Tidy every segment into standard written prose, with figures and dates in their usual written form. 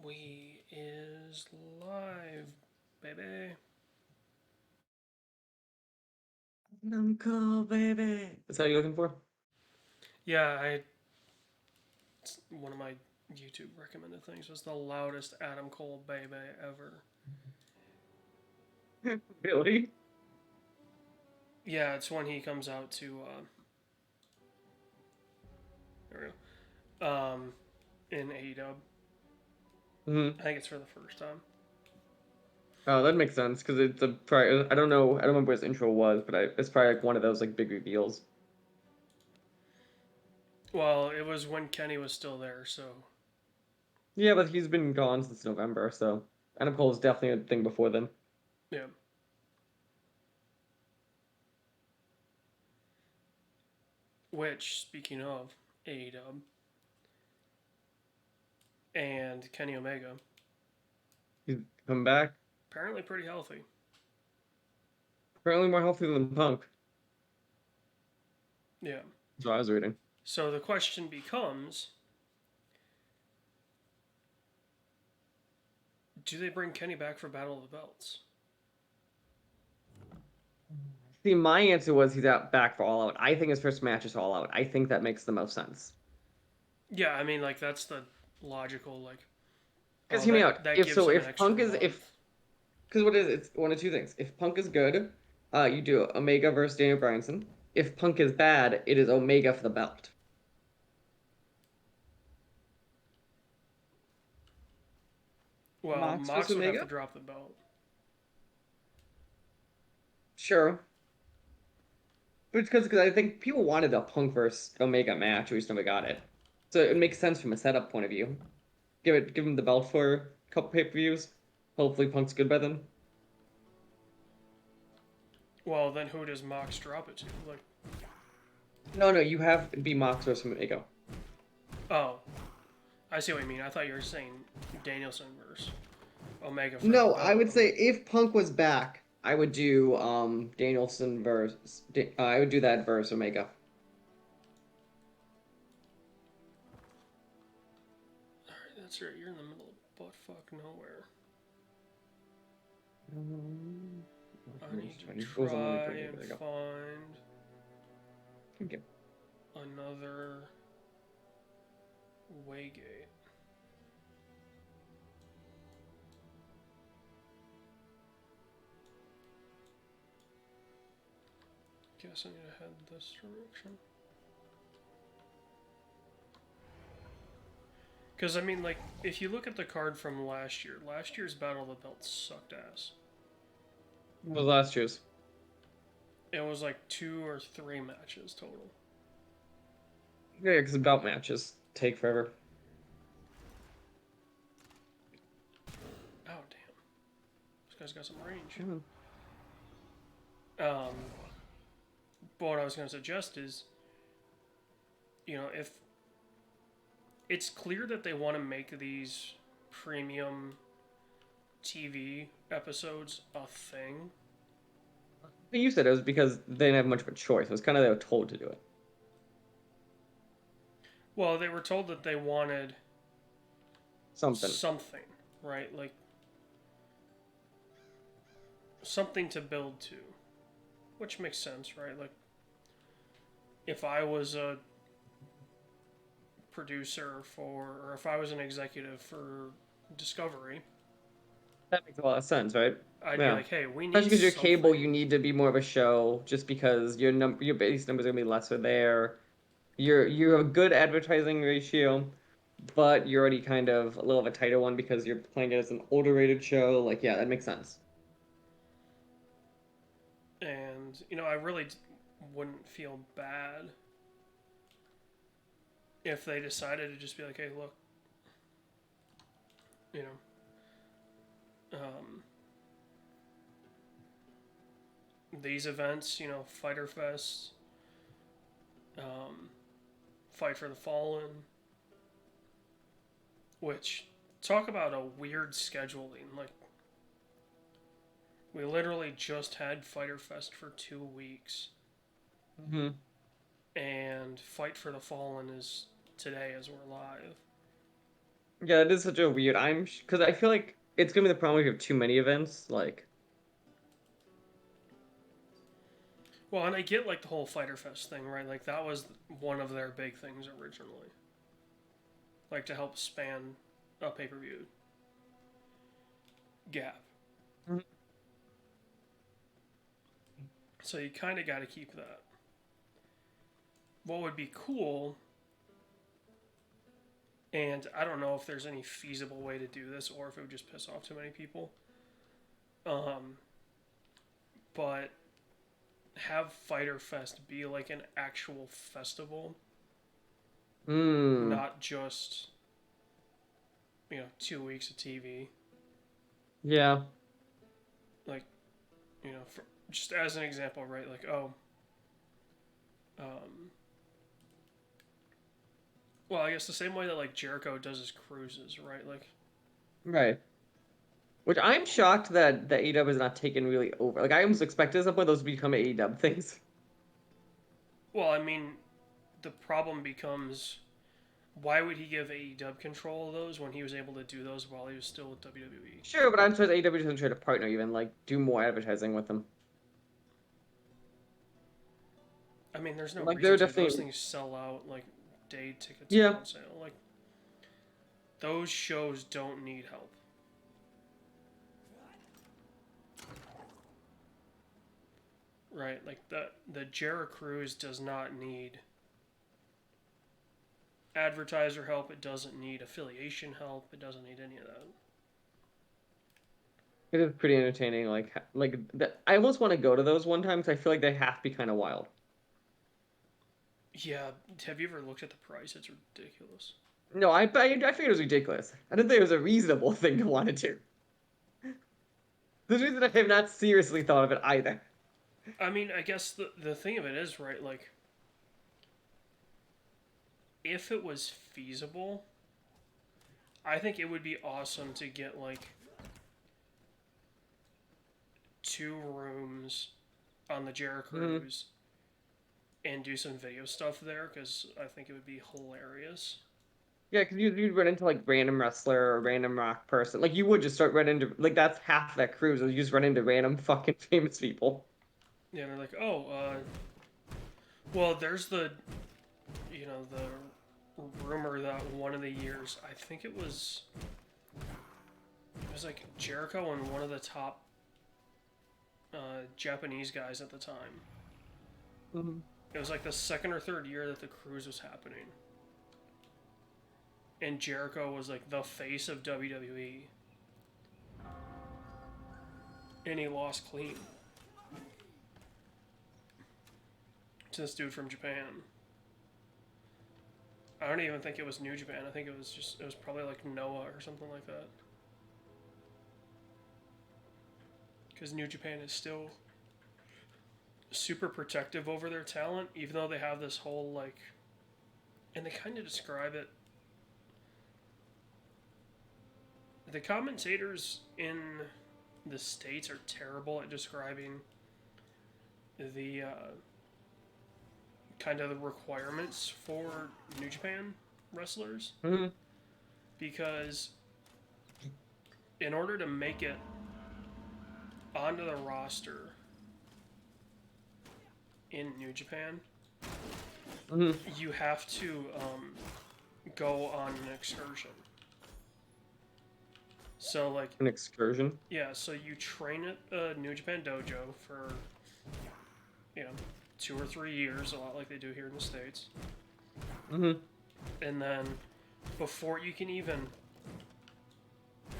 We is live, baby. Uncle baby. That's how you're looking for? Yeah, it's one of my YouTube recommended things was the loudest Adam Cole baby ever. Really? Yeah, it's when he comes out to there we go. In AEW. Mm-hmm. I think it's for the first time. Oh, that makes sense because it's a probably, I don't know. I don't remember what his intro was, but it's probably like one of those like big reveals. Well, it was when Kenny was still there, so Yeah, but he's been gone since November, so Adam Cole is definitely a thing before then. yeah. Which, speaking of AEW and Kenny Omega, He's come back, apparently pretty healthy. apparently more healthy than Punk. Yeah. That's what I was reading. So the question becomes, do they bring Kenny back for Battle of the Belts? See, my answer was he's out back for All Out. I think his first match is All Out. I think that makes the most sense. Yeah, I mean, like that's the logical like. Because Oh, hear me that out. that If gives so, him an if extra Punk is month. if because what is it? It's one of two things. If Punk is good, you do Omega versus Daniel Bryanson. If Punk is bad, it is Omega for the belt. Well, Mox versus Mox would have to Omega? drop the belt. Sure. But it's because I think people wanted a Punk versus Omega match, we just never got it. So it makes sense from a setup point of view. Give him the belt for a couple pay-per-views. Hopefully Punk's good by then. Well, then who does Mox drop it to? Like, No, no, you have to be Mox versus Omega. oh, I see what you mean. I thought you were saying Danielson versus Omega for the No, I belt. would I'm say like, if Punk was back, I would do Danielson versus I would do that versus Omega. all right, that's right. You're in the middle of butt fuck nowhere. Um, I need to it was on Monday try 20. and There you go. find Okay. another Waygate. Guess I need to head this direction. Because, I mean, like, if you look at the card from last year's Battle of the Belts sucked ass. What was last year's? It was like 2 or 3 matches total. Yeah, because the belt matches take forever. Oh, damn. This guy's got some range. Yeah. Um, but what I was going to suggest is, if it's clear that they want to make these premium TV episodes a thing. But you said it was because they didn't have much of a choice. It was kind of they were told to do it. Well, they were told that they wanted Something. something, right? Like something to build to, which makes sense, right? Like if I was a producer or if I was an executive for Discovery, That makes a lot of sense, right? I'd be Yeah. like, hey, we Especially need because you're cable, something. you need to be more of a show just because your base numbers are gonna be lesser there. You have a good advertising ratio, but you're already kind of a little of a tighter one because you're playing it as an older rated show. Like, yeah, that makes sense. And, I really wouldn't feel bad if they decided to just be like, hey, look, you know, these events, Fighter Fest, um, Fight for the Fallen, which talk about a weird scheduling. Like, we literally just had Fighter Fest for 2 weeks, Mm-hmm. and Fight for the Fallen is today as we're live. Yeah, it is such a weird. Because I feel like it's gonna be the problem if you have too many events. Like, Well, and I get like the whole Fighter Fest thing, right? Like that was one of their big things originally, like to help span a pay-per-view gap. Mhm. So you kind of got to keep that. What would be cool, and I don't know if there's any feasible way to do this or if it would just piss off too many people. Um, but have Fighter Fest be like an actual festival, Hmm. not just 2 weeks of TV. Yeah. Like for, just as an example, right? Like um, well, I guess the same way that like Jericho does his cruises, right? Like, Right. Which I'm shocked that the AEW has not taken really over. Like, I almost expected at some point those to become AEW things. well, I mean, the problem becomes why would he give AEW control of those when he was able to do those while he was still with WWE? Sure, but I'm surprised AEW doesn't try to partner even, like, do more advertising with them. I mean, there's no Like, reason they're to. Those definitely. things sell out. Like, day tickets go Yeah. on sale. Like, those shows don't need help. Right? Like, the Jera Cruise does not need advertiser help. It doesn't need affiliation help. It doesn't need any of that. It is pretty entertaining. I almost want to go to those one time because I feel like they have to be kind of wild. Yeah, have you ever looked at the price? It's ridiculous. No, I figured it was ridiculous. I didn't think it was a reasonable thing to want to do. There's a reason I have not seriously thought of it either. I mean, I guess the thing of it is, right, like, if it was feasible, I think it would be awesome to get, like, 2 rooms on the Jera Mm-hmm. Cruise and do some video stuff there because I think it would be hilarious. Yeah, because you'd run into like random wrestler or random rock person. Like you would just start running into like that's half that cruise. Is you just run into random fucking famous people. Yeah, and they're like, oh, well, there's the rumor that one of the years, I think it was like Jericho and one of the top Japanese guys at the time. Mm-hmm. It was like the second or third year that the cruise was happening. And Jericho was like the face of WWE. And he lost clean to this dude from Japan. I don't even think it was New Japan. I think it was probably like Noah or something like that. Because New Japan is still super protective over their talent, even though they have this whole like, and they kind of describe it. The commentators in the States are terrible at describing the kind of the requirements for New Japan wrestlers Mm-hmm. because in order to make it onto the roster in New Japan, Mm-hmm. you have to go on an excursion. So like, An excursion. yeah, so you train at a New Japan dojo for you know 2 or 3 years, a lot like they do here in the States, Mm-hmm. and then before you can even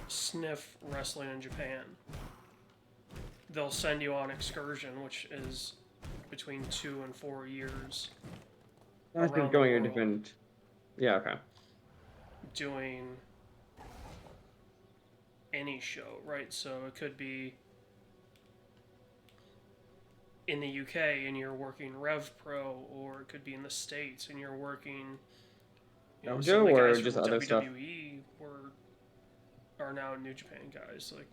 sniff wrestling in Japan, they'll send you on excursion, which is between 2 and 4 years That's just around the going to world, different. Yeah. Okay. doing any show, right? So it could be in the UK and you're working Rev Pro, or it could be in the States and you're working, some Dojo of the or guys just from other stuff. WWE are now New Japan guys, like,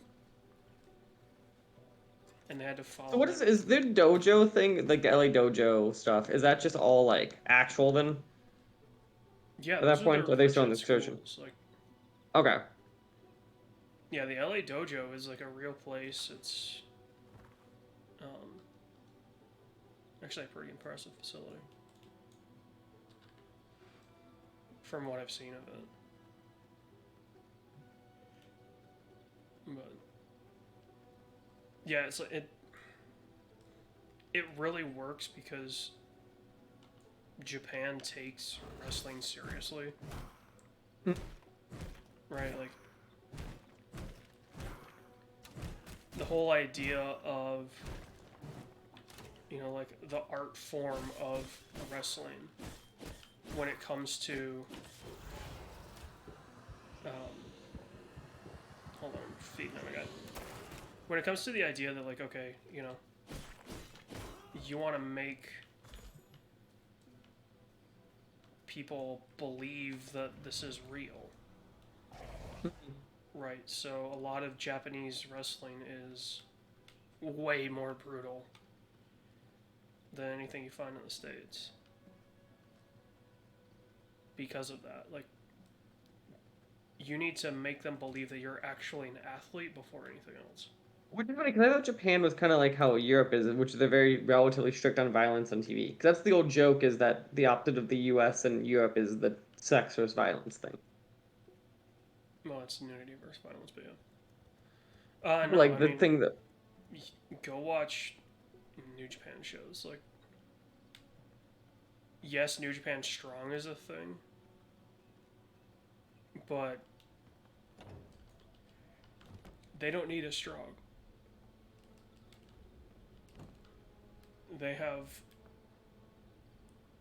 and they had to So follow what that. is their dojo thing, like the LA dojo stuff? Is that just all like actual then? Yeah, At those that are their point, are they still on legit the excursion? schools. Like, Okay. Yeah, the LA dojo is like a real place. It's um, actually a pretty impressive facility from what I've seen of it. But yeah, it really works because Japan takes wrestling seriously, right? Like the whole idea of like the art form of wrestling when it comes to um, hold on, I'm feeding my guy. When it comes to the idea that like okay, you want to make people believe that this is real, right? So a lot of Japanese wrestling is way more brutal than anything you find in the States because of that. Like, you need to make them believe that you're actually an athlete before anything else. Which is funny, because I thought Japan was kind of like how Europe is, which they're very relatively strict on violence on TV. Because that's the old joke, is that the opposite of the U.S. and Europe is the sex versus violence thing. Well, it's nudity versus violence, but yeah. No, Like I the mean, thing that go watch New Japan shows. Like, yes, New Japan Strong is a thing, but they don't need a strong. They have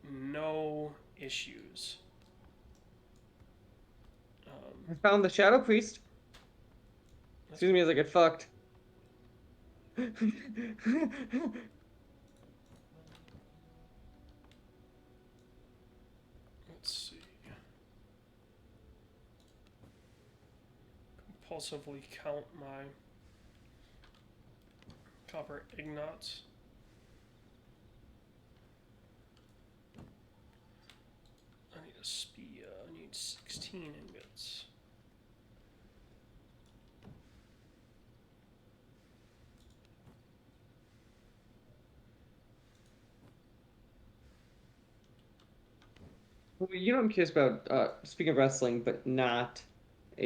no issues. I found the Shadow Priest. That's Excuse me cool. as I get fucked. Let's see. Compulsively count my copper ignots. I need a spia. I need 16 ingots. I'm curious about, speaking of wrestling, but not AW.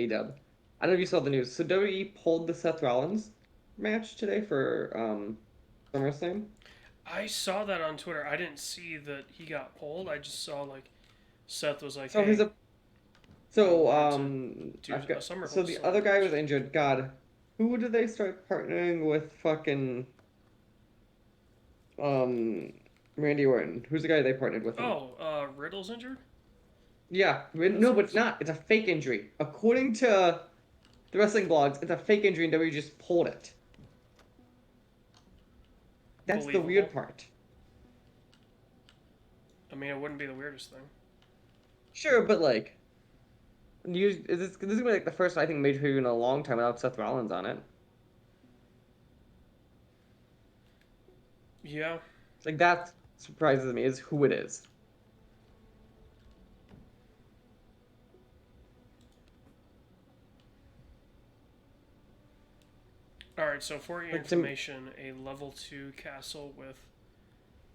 I don't know if you saw the news. So WWE pulled the Seth Rollins match today for SummerSlam. I saw that on Twitter. I didn't see that he got pulled. I just saw like Seth was like, So his "Hey, I So wanted to do I've a got the SummerSlam other guy was match." injured. God, who did they start partnering with? Fucking um Randy Orton. Who's the guy they partnered with him? Oh, Riddle's injured. Yeah, That no, but it's sucks. not. It's a fake injury. According to the wrestling blogs, it's a fake injury and WWE just pulled it. That's the Believable. weird part. I mean, it wouldn't be the weirdest thing. Sure, but like, this is gonna be like the first I think major pay in a long time without Seth Rollins on it. Yeah. Like that surprises me is who it is. All right. So for your Like to information, a level 2 castle with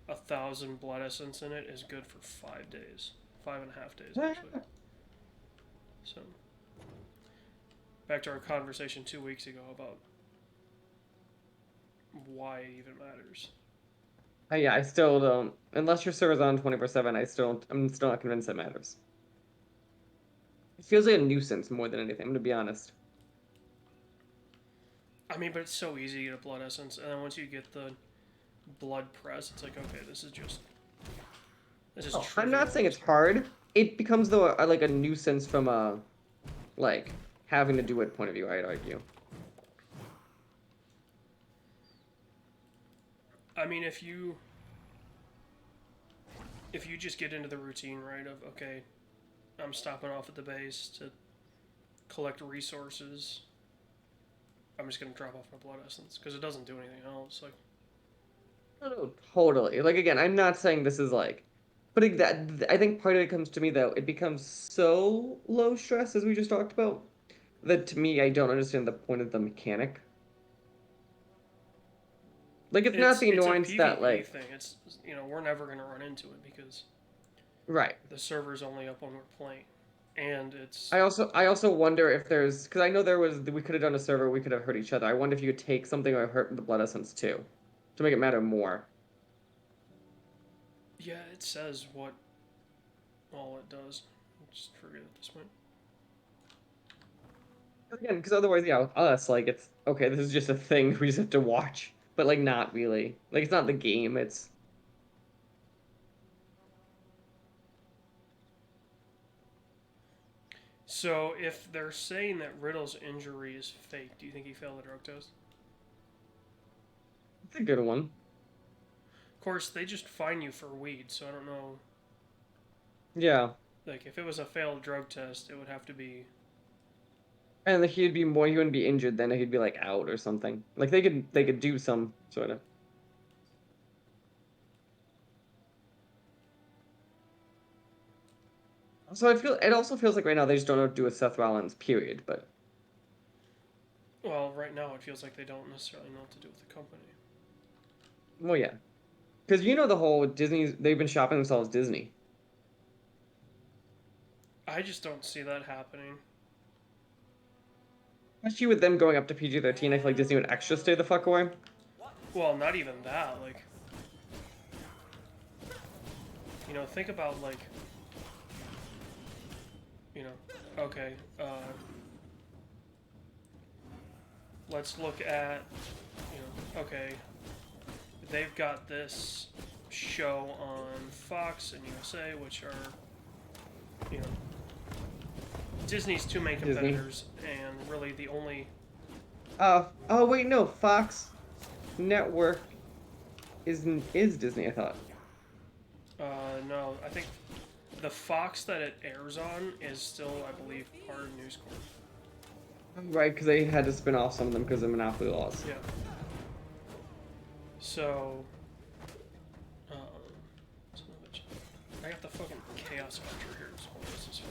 1,000 blood essence in it is good for 5 days, 5.5 days actually. So back to our conversation 2 weeks ago about why it even matters. Yeah, I still don't. Unless your server's on 24/7, I'm still not convinced that matters. It feels like a nuisance more than anything, I'm gonna be honest. I mean, but it's so easy to get a blood essence, and then once you get the blood press, it's like, okay, this is Oh, I'm not trivial at saying this it's point. hard. It becomes though like a nuisance from a like having to do it point of view, I'd argue. I mean, if you just get into the routine, right, of okay, I'm stopping off at the base to collect resources. I'm just gonna drop off my blood essence because it doesn't do anything else. Like, No, totally. Like again, I'm not saying this is like, but that I think part of it comes to me though. It becomes so low stress as we just talked about that to me I don't understand the point of the mechanic. Like it's not the It's a annoyance that PvE like thing. It's we're never gonna run into it because right. the server's only up when we're playing, and it's I also wonder if there's because I know we could have done a server we could have hurt each other. I wonder if you could take something or hurt the blood essence too, to make it matter more. yeah, it says what all it does. Just forget at this point. Again, because otherwise, yeah, with us like it's okay. This is just a thing we just have to watch, but like not really. Like it's not the game. It's So if they're saying that Riddle's injury is fake, do you think he failed the drug test? it's a good one. Of course, they just fine you for weed, so I don't know. Yeah, Like, if it was a failed drug test, it would have to be. and he'd be more. He wouldn't be injured then. He'd be like out or something. Like they could do some sort of. So it also feels like right now they just don't know what to do with Seth Rollins. Period. But Well, right now it feels like they don't necessarily know what to do with the company. well, yeah, because the whole Disney. They've been shopping themselves Disney. I just don't see that happening. Especially with them going up to PG-13, I feel like Disney would extra stay the fuck away. Well, not even that. Like, think about, like, okay, let's look at, okay, they've got this show on Fox and USA, which are, you know, Disney's two main Disney. competitors, and really the only. Oh wait, no, Fox Network is Disney, I thought. No, I think the Fox that it airs on is still, I believe, part of News Corp. Right, because they had to spin off some of them because of monopoly laws. Yeah. So, um, I got the fucking Chaos Factor here. So this is fun.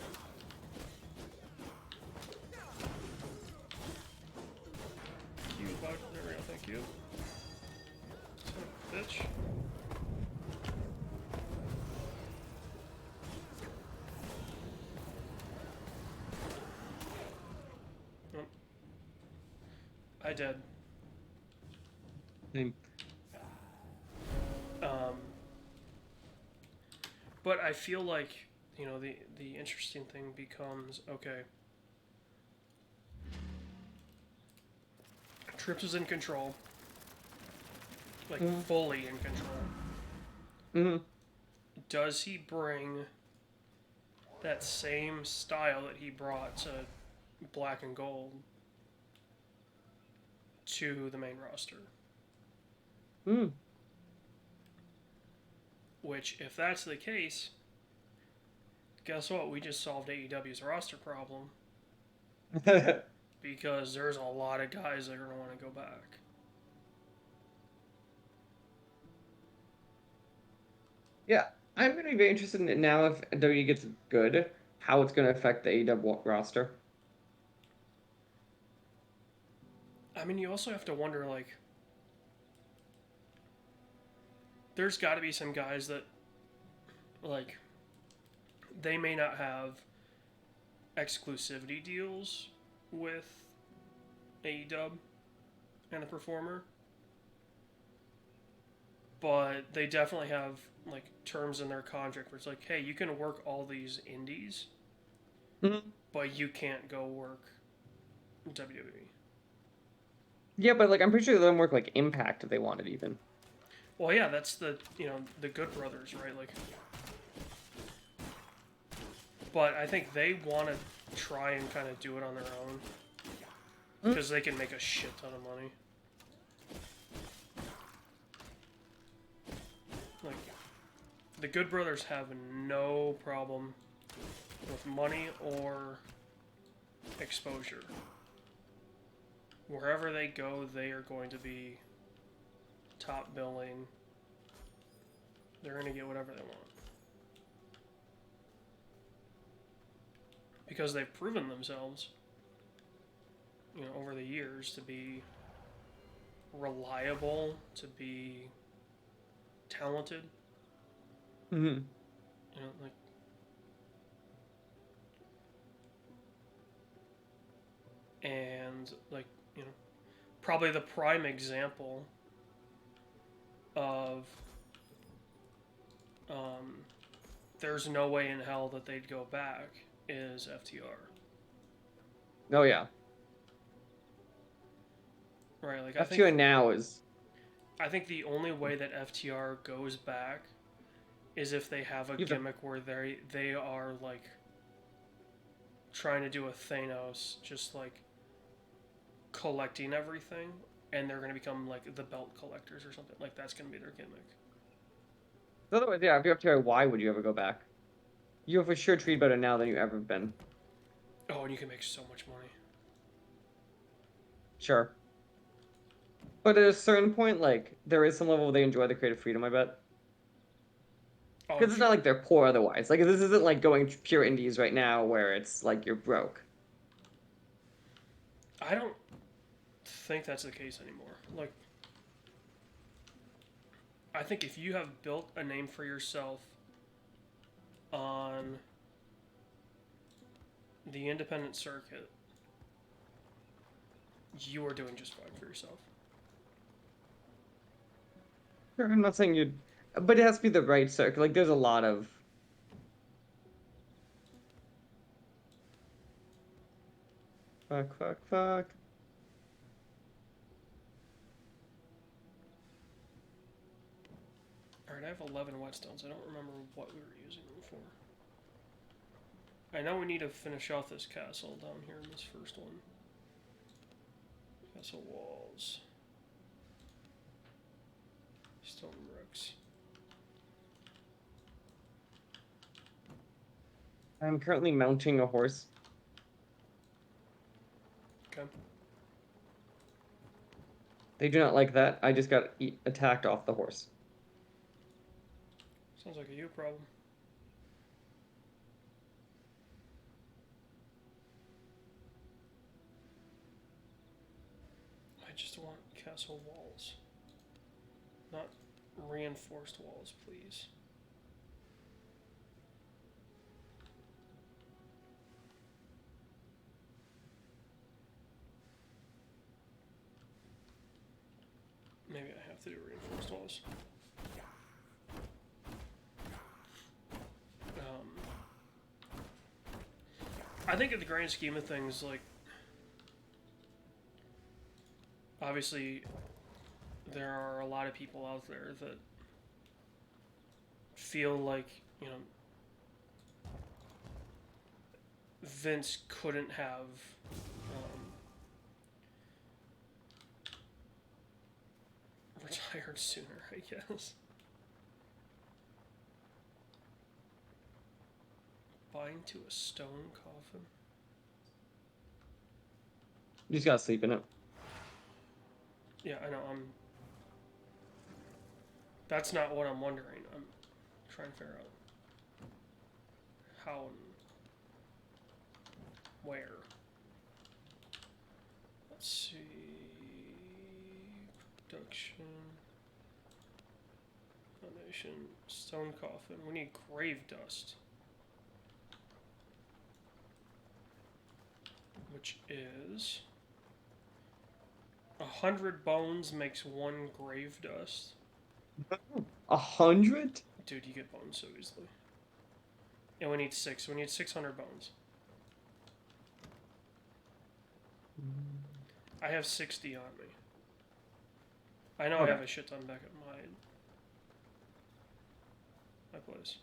Cute bug. There we go. Thank you. Son of a bitch. Oh. I did. Same. But I feel like, the interesting thing becomes, okay, Trips is in control. Like, fully in control. Mm-hmm. Does he bring that same style that he brought to Black and Gold to the main roster? Mm. Which, if that's the case, guess what? We just solved AEW's roster problem. Because there's a lot of guys that are going to want to go back. Yeah, I'm gonna be very interested in it now if WWE gets good, how it's gonna affect the AEW roster. I mean, you also have to wonder, like, there's got to be some guys that, like, they may not have exclusivity deals with AEW and the performer, but they definitely have, like, terms in their contract where it's like, hey, you can work all these indies, but you can't go work WWE. Yeah, but like I'm pretty sure they don't work like Impact if they wanted even. Well, yeah, that's the Good Brothers, right? Like, but I think they want to try and kind of do it on their own because they can make a shit ton of money. Like, the Good Brothers have no problem with money or exposure. Wherever they go, they are going to be top billing. They're going to get whatever they want. Because they've proven themselves. over the years to be reliable, to be talented. Mm-hmm. Like and like probably the prime example of there's no way in hell that they'd go back is FTR. Oh yeah. Right, like FTR now is. I think the only way that FTR goes back is if they have a You have to, gimmick where they are like trying to do a Thanos, just like collecting everything, and they're going to become like the belt collectors or something. Like that's going to be their gimmick. otherwise, yeah. If you're FTR, why would you ever go back? You're for sure treated better now than you ever been. Oh, and you can make so much money. Sure. But at a certain point, like there is some level where they enjoy the creative freedom. I bet. Oh, I'm Because it's sure. not like they're poor otherwise. Like this isn't like going pure indies right now where it's like you're broke. I don't think that's the case anymore. Like, I think if you have built a name for yourself on the independent circuit, you are doing just fine for yourself. Sure, I'm not saying you'd, but it has to be the right circuit. Like there's a lot of. Fuck, fuck, fuck. Alright, I have 11 whetstones. I don't remember what we were using them for. I know we need to finish off this castle down here in this first one. Castle walls. Stone bricks. I'm currently mounting a horse. Okay. They do not like that. I just got attacked off the horse. Sounds like a you problem. I just want castle walls. Not reinforced walls, please. Maybe I have to do reinforced walls. I think in the grand scheme of things, like, obviously, there are a lot of people out there that feel like, Vince couldn't have retired sooner, I guess. Bind to a stone coffin? You just gotta sleep in it. Yeah, I know. That's not what I'm wondering. I'm trying to figure out how and where. Let's see. Production. Foundation. Stone coffin. We need grave dust. Which is 100 bones makes 1 grave dust. 100? Dude, you get bones so easily. And we need 6. We need 600 bones. I have 60 on me. I know Okay. I have a shit ton back at my place.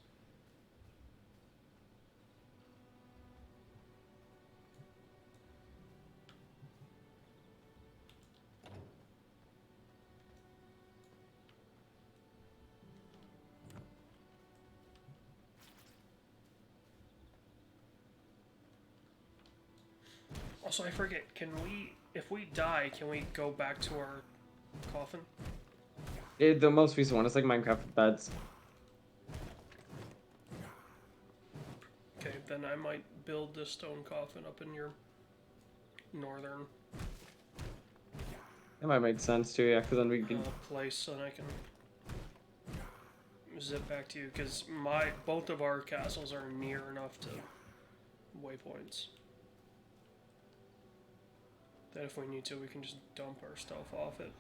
Also, I forget, if we die, can we go back to our coffin? The most recent one. It's like Minecraft with beds. Okay, then I might build this stone coffin up in your northern That might make sense too, yeah, because then we could. place, so then I can zip back to you, because both of our castles are near enough to waypoints that if we need to, we can just dump our stuff off it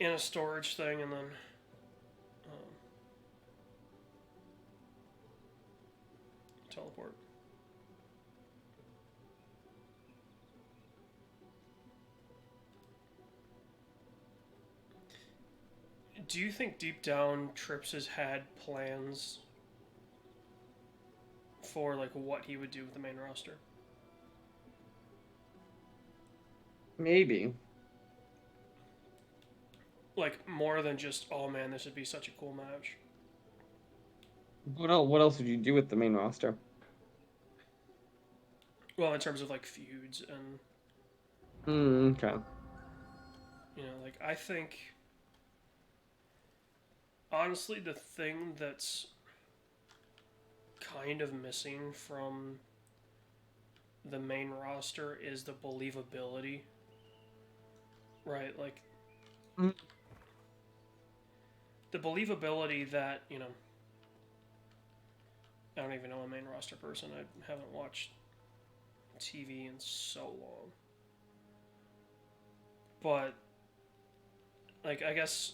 in a storage thing, and then teleport. Do you think deep down Trips has had plans for like what he would do with the main roster? Maybe. Like more than just, oh man, this would be such a cool match. What else would you do with the main roster? Well, in terms of like feuds and Okay. like I think honestly the thing that's kind of missing from the main roster is the believability. Right? Like Mm. the believability that, I don't even know a main roster person. I haven't watched TV in so long. But like I guess,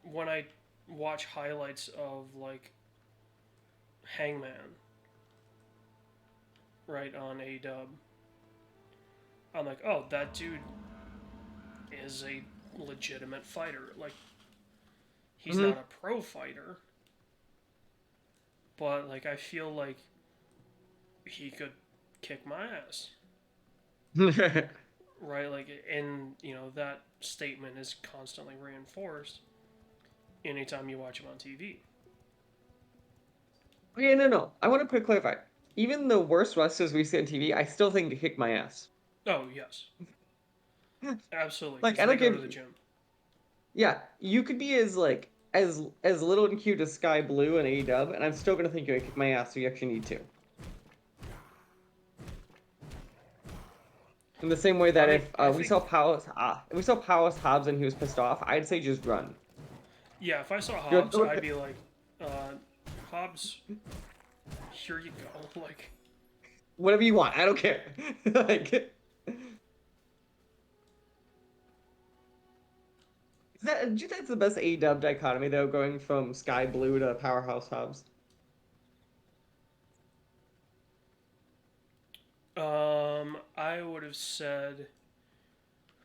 when I watch highlights of like Hangman, right, on A-Dub, I'm like, oh, that dude is a legitimate fighter. Like, he's Mhm. not a pro fighter, but like I feel like he could kick my ass. Right? Like, and that statement is constantly reinforced anytime you watch him on TV. Okay, no. I want to clarify. Even the worst wrestlers we see on TV, I still think they kick my ass. Oh yes, absolutely, Like because I they don't go care. to the gym. Yeah, you could be as like as little and cute as Sky Blue and AEW, and I'm still gonna think you're gonna kick my ass. So you actually need to. In the same way I that mean, if I we think, saw Hobbs and he was pissed off, I'd say just run. yeah, if I saw Good. Hobbs, I'd be like, Hobbs, here you go. Like, Whatever you want, I don't care. Like, do you think that's the best AEW dichotomy though, going from Sky Blue to Powerhouse Hobbs? I would have said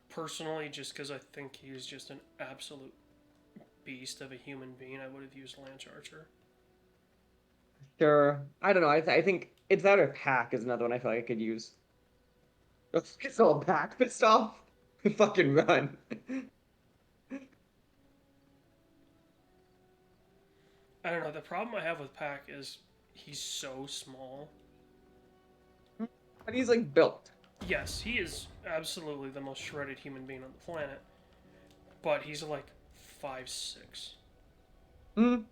personally, just because I think he's just an absolute beast of a human being, I would have used Lance Archer. Sure. I don't know. I think it's that or Pack is another one I feel like I could use. It's all Pack pissed off. Fucking run. I don't know. The problem I have with Pac is he's so small. But he's like built. Yes, he is absolutely the most shredded human being on the planet, but he's like 5'6". Mm.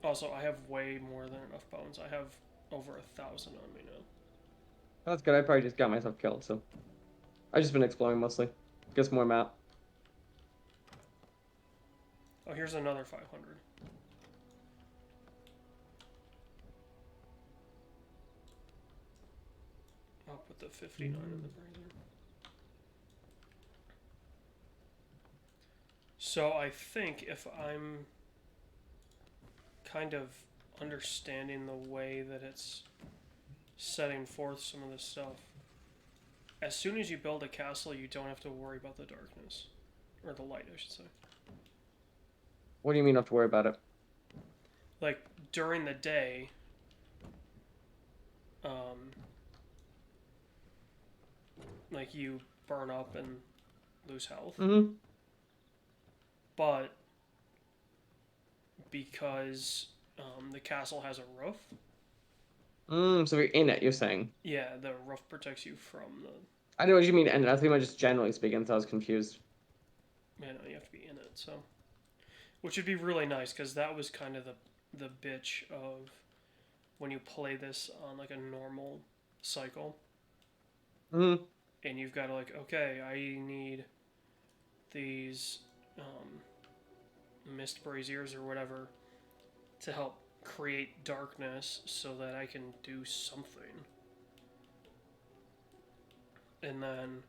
Also, I have way more than enough bones. I have over 1,000 on me now. That's good. I probably just got myself killed, so I've just been exploring mostly. Guess more map. Oh, here's another 500. I'll put the 59 in the brazier. So I think if I'm kind of understanding the way that it's setting forth some of this stuff, as soon as you build a castle, you don't have to worry about the darkness. Or the light, I should say. What do you mean not to worry about it? Like, during the day, like, you burn up and lose health. Mm-hmm. But because the castle has a roof, So you're in it, you're saying. yeah, the roof protects you from the... I know what you mean, and I think I just generally speaking, so I was confused. Man, you have to be in it, so... Which would be really nice, because that was kind of the bitch of when you play this on like a normal cycle, Mm-hmm. and you've got to like, okay, I need these mist braziers or whatever to help create darkness so that I can do something. And then,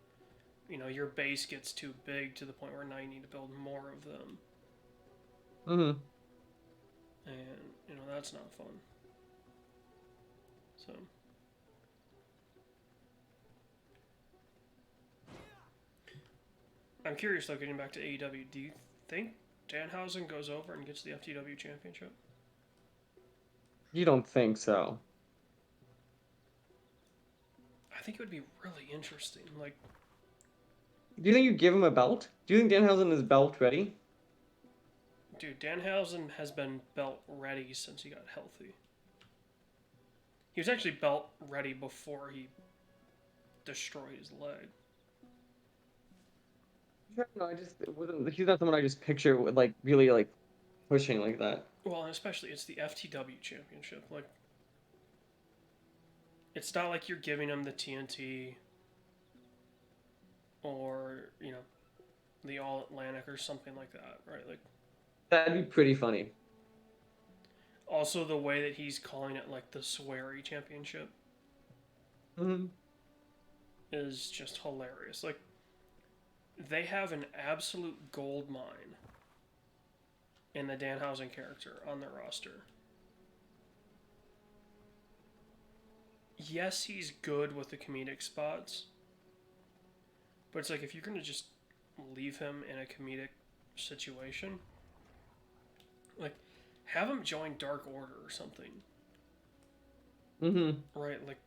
your base gets too big to the point where now you need to build more of them. Mm-hmm. And, that's not fun. So, I'm curious though, getting back to AEW, do you think Danhausen goes over and gets the FTW championship? You don't think so? I think it would be really interesting. Like, Do you think you give him a belt? Do you think Danhausen is belt ready? dude, Danhausen has been belt ready since he got healthy. He was actually belt ready before he destroyed his leg. No, I just it wasn't. He's not someone I just picture with like really like pushing like that. Well, and especially it's the FTW championship. Like, it's not like you're giving him the TNT or the All Atlantic or something like that, right? Like, That'd be pretty funny. also the way that he's calling it like the Sweary championship Mm-hmm. is just hilarious. Like, they have an absolute gold mine in the Danhausen character on their roster. Yes, he's good with the comedic spots, but it's like if you're gonna just leave him in a comedic situation, like have him join Dark Order or something, Mm-hmm. right? Like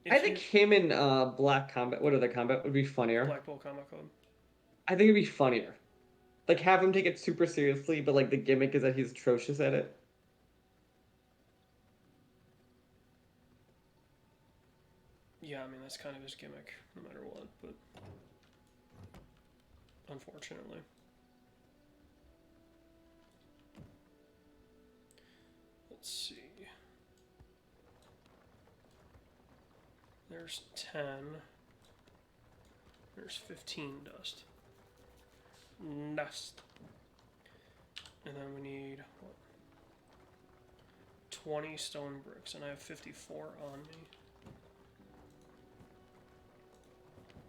I if think you him in Black Combat, what other combat would be funnier. Black Bull Combat Club, I think it'd be funnier. Like have him take it super seriously, but like the gimmick is that he's atrocious at it. yeah, I mean that's kind of his gimmick, no matter what. But unfortunately, let's see. There's 10. There's 15 dust. Dust. And then we need what? 20 stone bricks, and I have 54 on me.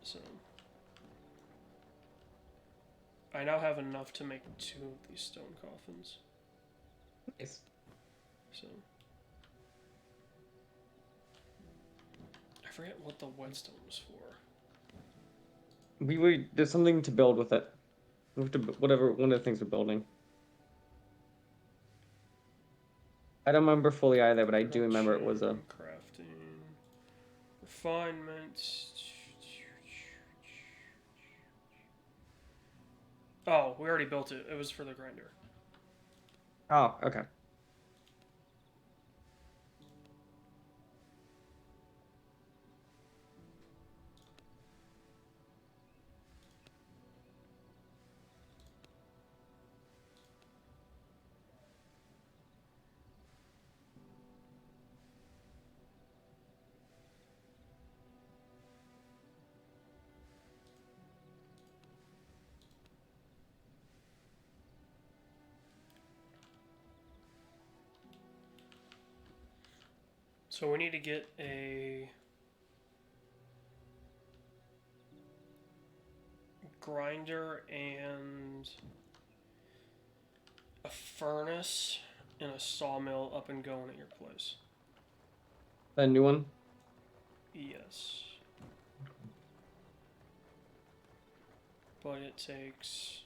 So I now have enough to make 2 of these stone coffins. Nice. So I forget what the whetstone was for. There's something to build with it. We have to whatever one of the things we're building. I don't remember fully either, but I do remember it was a. Crafting, refinement. Oh, we already built it. It was for the grinder. Oh, okay. So we need to get a grinder and a furnace and a sawmill up and going at your place. A new one. Yes. But it takes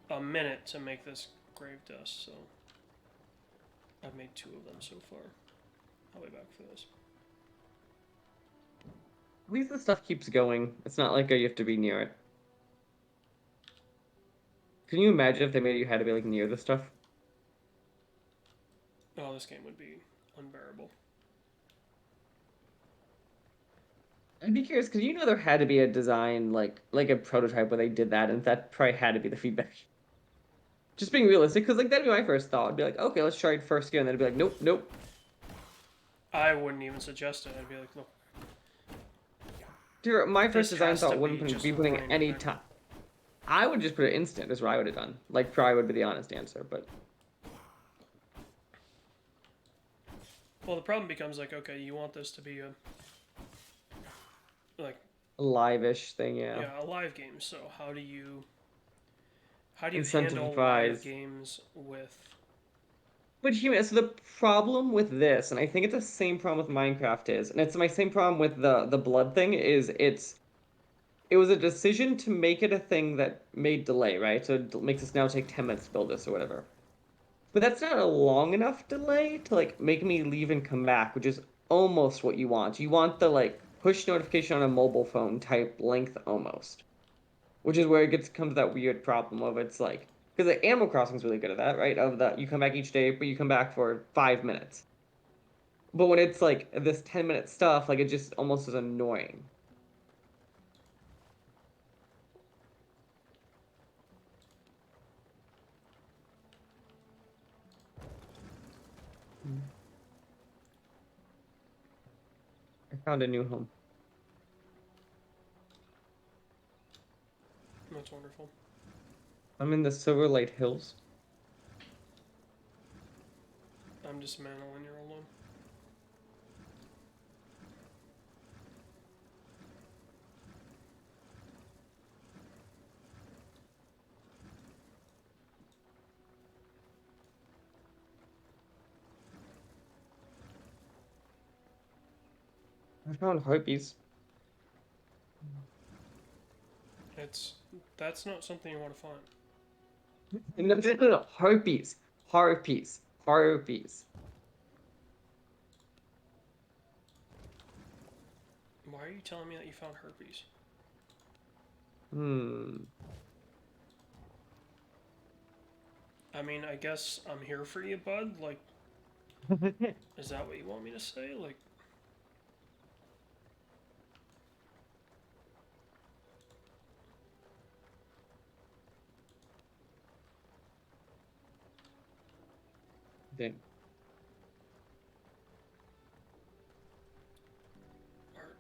a minute to make this grave dust, so I've made 2 of them so far. I'll be back for this. At least the stuff keeps going. It's not like you have to be near it. Can you imagine if they made you had to be like near the stuff? Oh, this game would be unbearable. I'd be curious because there had to be a design like a prototype where they did that, and that probably had to be the feedback. Just being realistic, because like that'd be my first thought. I'd be like, okay, let's try it first gear, and then I'd be like, nope, nope. I wouldn't even suggest it. I'd be like, look, Dude, my first this design has to thought wouldn't be just be putting running any quick. time. I would just put it instant, is what I would have done. Like, probably would be the honest answer, but Well, the problem becomes like, okay, you want this to be a like a live-ish thing, yeah. yeah, a live game. So how do you handle live Incentivize. games with But human, so the problem with this, and I think it's the same problem with Minecraft is, and it's my same problem with the blood thing, is it was a decision to make it a thing that made delay, right? So it makes us now take 10 minutes to build this or whatever. But that's not a long enough delay to like make me leave and come back, which is almost what you want. You want the like push notification on a mobile phone type length almost, which is where it gets comes to that weird problem of it's like because the Animal Crossing is really good at that, right? Of that you come back each day, but you come back for 5 minutes. But when it's like this 10-minute stuff, like it just almost is annoying. I found a new home. that's wonderful. I'm in the Silver Lake Hills. I'm dismantling your old one. I found harpies. It's that's not something you want to find. No, no, no, no, harpies. Harpies. Harpies. Why are you telling me that you found herpes? Hmm. I mean, I guess I'm here for you, bud. Like, is that what you want me to say? Like, Dang.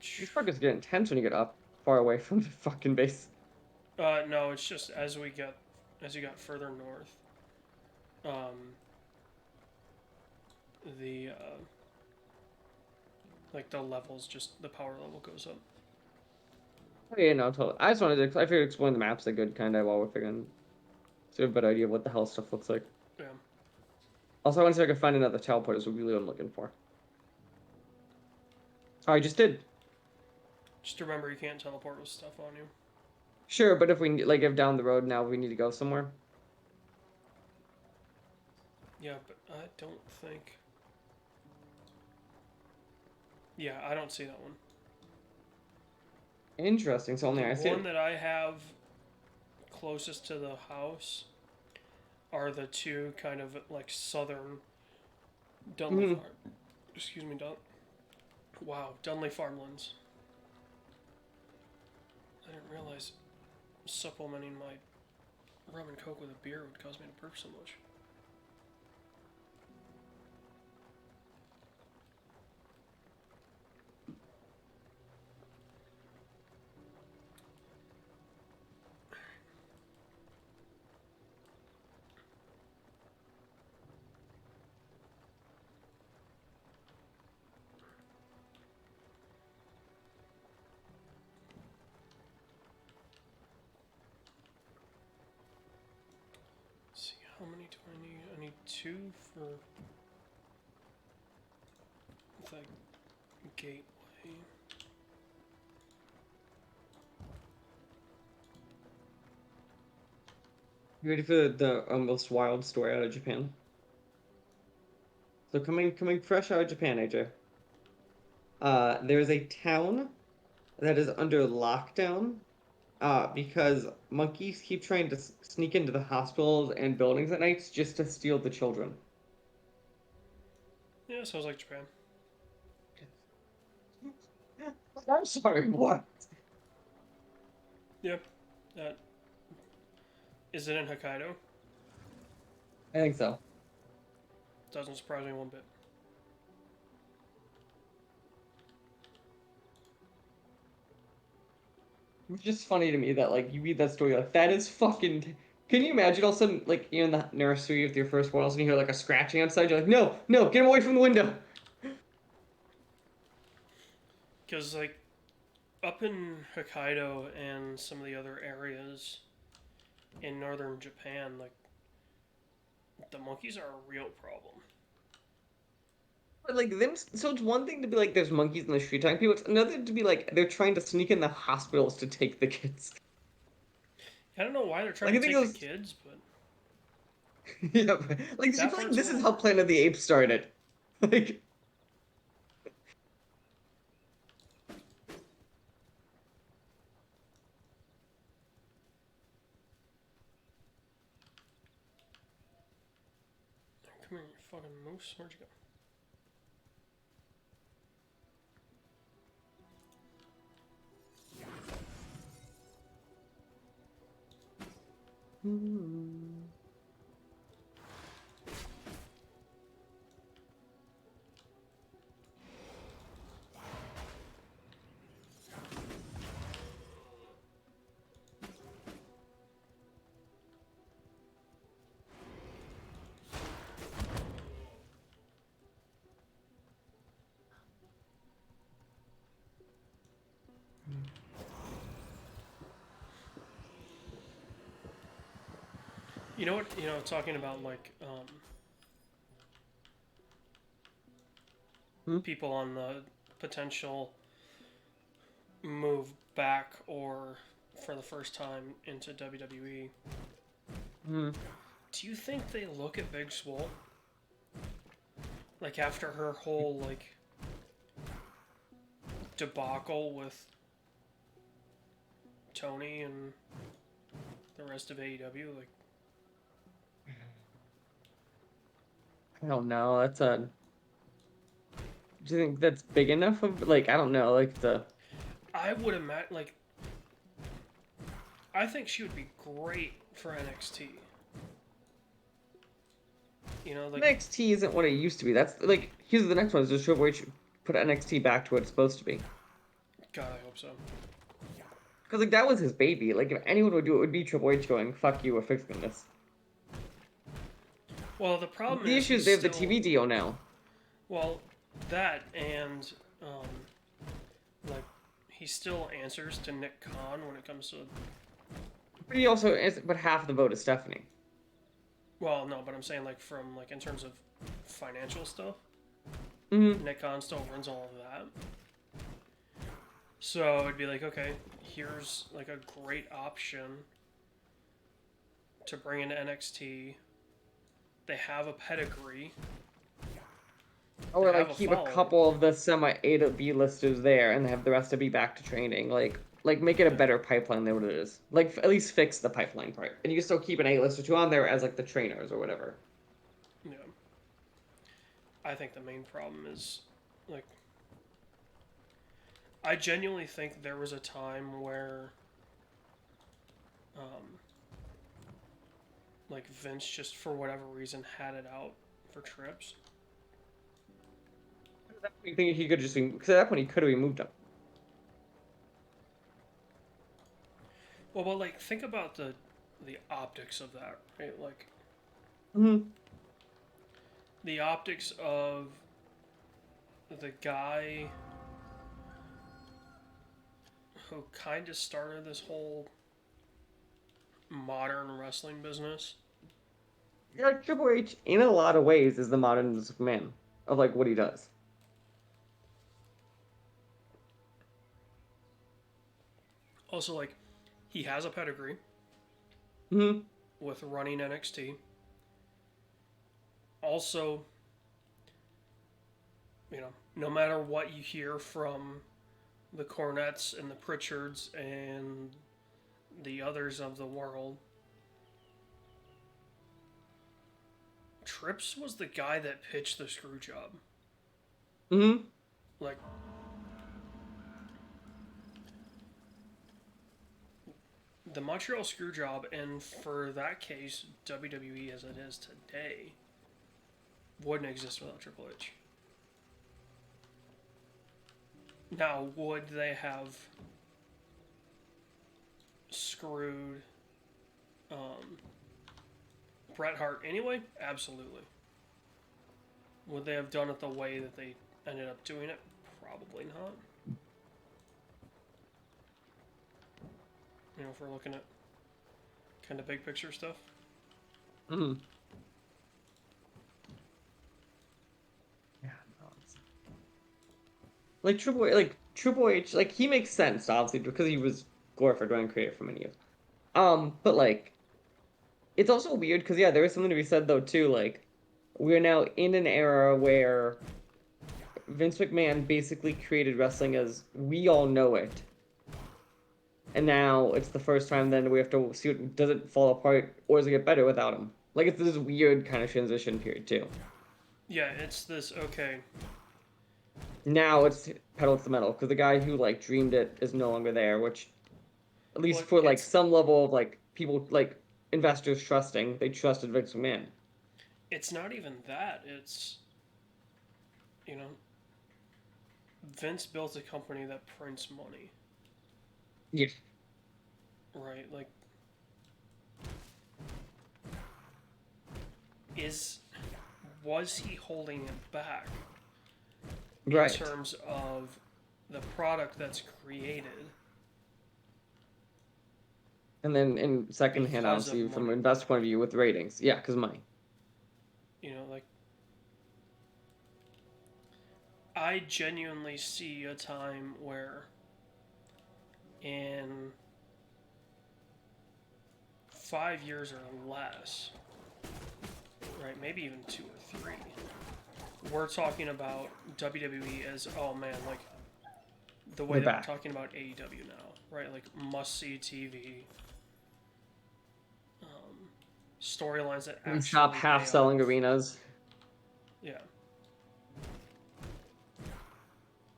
These arch. fuckers get intense when you get up far away from the fucking base. No, it's just as you got further north, um, the like the levels, just the power level goes up. Oh, yeah, no, totally. I just wanted to. I figured exploring the map's a good kind of while we're figuring. So we have a better idea of what the hell stuff looks like. Yeah. Also, I want to see if I can find another teleporter. Is really what I'm looking for. Oh, I just did. Just remember, you can't teleport with stuff on you. Sure, but if we like if down the road now we need to go somewhere. Yeah, but I don't think. Yeah, I don't see that one. Interesting. So only The I see one it. that I have closest to the house are the two kind of like southern Dunley Mhm. Farm. Excuse me, wow, Dunley farmlands. I didn't realize supplementing my rum and coke with a beer would cause me to burp so much. Let's see, how many do I need? I need two for the gateway. You ready for the most wild story out of Japan? So coming fresh out of Japan, AJ. There's a town that is under lockdown because monkeys keep trying to sneak into the hospitals and buildings at nights just to steal the children. Yeah, sounds like Japan. I'm sorry, what? Yep. That is it in Hokkaido? I think so. Doesn't surprise me one bit. It's just funny to me that like you read that story like that is fucking. Can you imagine all of a sudden like you're in the nursery with your first ones and you hear like a scratching outside? You're like, no, no, get him away from the window. Because, like, up in Hokkaido and some of the other areas in northern Japan, like, the monkeys are a real problem. But like them, so it's one thing to be like there's monkeys in the street talking people. It's another to be like they're trying to sneak in the hospitals to take the kids. I don't know why they're Like trying I to think it take the was, kids, but yeah. Like do you that feel like part's a this is little. how Planet of the Apes started? Like Come here, you fucking moose. Where'd you go? You know what? You know, talking about, like, hmm? people on the potential move back or for the first time into WWE. Hmm. Do you think they look at Big Swole? Like, after her whole, like, debacle with Tony and the rest of AEW? Like, I don't know. That's a. Do you think that's big enough of like I don't know like the I would imagine, like, I think she would be great for NXT. You know, like, NXT isn't what it used to be. That's like here's the next one is just Triple H put NXT back to what it's supposed to be. God, I hope so. Because like that was his baby. Like if anyone would do it, would be Triple H going, "Fuck you, we're fixing this." Well, the problem The is issue he's is they have the still, TV deal now. well, that and, um, like, he still answers to Nick Khan when it comes to, But he also is, but half the vote is Stephanie. well, no, but I'm saying, like, from, like, in terms of financial stuff, Hmm. Nick Khan still runs all of that. So it'd be like, okay, here's, like, a great option to bring into NXT. They have a pedigree. They Or like have a keep a following. couple of the semi A to B listers there and have the rest to be back to training. Like make it a Yeah. better pipeline than what it is. Like at least fix the pipeline part. And you can still keep an A list or two on there as like the trainers or whatever. Yeah. I think the main problem is, like, I genuinely think there was a time where, um, like, Vince just for whatever reason had it out for Trips. You think he could just because at that point he could have removed him. Well, like, think about the optics of that, right? Like, Hmm. the optics of the guy who kind of started this whole modern wrestling business. Yeah, Triple H in a lot of ways is the modern man of like what he does. Also, like, he has a pedigree Hmm. with running NXT. Also, you know, no matter what you hear from the Cornettes and the Pritchards and the others of the world, Trips was the guy that pitched the screw job. Hmm. Like, the Montreal Screwjob, and for that case, WWE as it is today, wouldn't exist without Triple H. Now, would they have screwed Bret Hart anyway? Absolutely. Would they have done it the way that they ended up doing it? Probably not. You know, if we're looking at kind of big picture stuff. Mm-hmm. Yeah, no, Triple H, like he makes sense obviously because he was glorified running creative for many years. But like it's also weird because yeah, there is something to be said though too. Like we're now in an era where Vince McMahon basically created wrestling as we all know it, and now it's the first time then we have to see does it fall apart or does it get better without him? Like it's this weird kind of transition period too. Yeah, it's this, okay. Now it's pedal to the metal because the guy who like dreamed it is no longer there, which at least Well, for like some level of like people like investors trusting they trusted Vince McMahon. it's not even that. It's, you know, Vince built a company that prints money. Yeah. Right? Like, is was he holding it back in terms of the product that's created? And then in second hand, Because of obviously, from money. an investor point of view with ratings. Yeah, because money. You know, like, I genuinely see a time where in 5 years or less, right, maybe even 2 or 3, we're talking about WWE as, oh man, like the way They're that back. we're talking about AEW now, right? Like must-see TV, storylines that We actually shop half selling off. arenas. Yeah.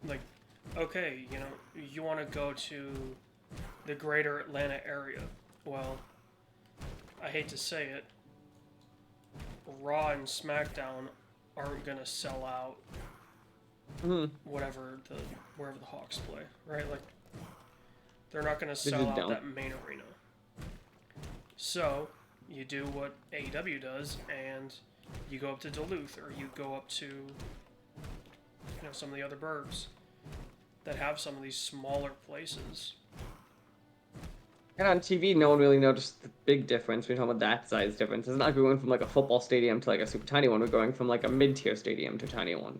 Like, okay, you know, you want to go to the greater Atlanta area. Well, I hate to say it, Raw and SmackDown aren't gonna sell out wherever the Hawks play, right? Like, they're not gonna They sell just out don't. that main arena. So you do what AEW does, and you go up to Duluth, or you go up to, you know, some of the other burbs that have some of these smaller places. And on TV, no one really noticed the big difference. We're talking about that size difference. It's not going from like a football stadium to like a super tiny one. We're going from like a mid-tier stadium to a tiny one.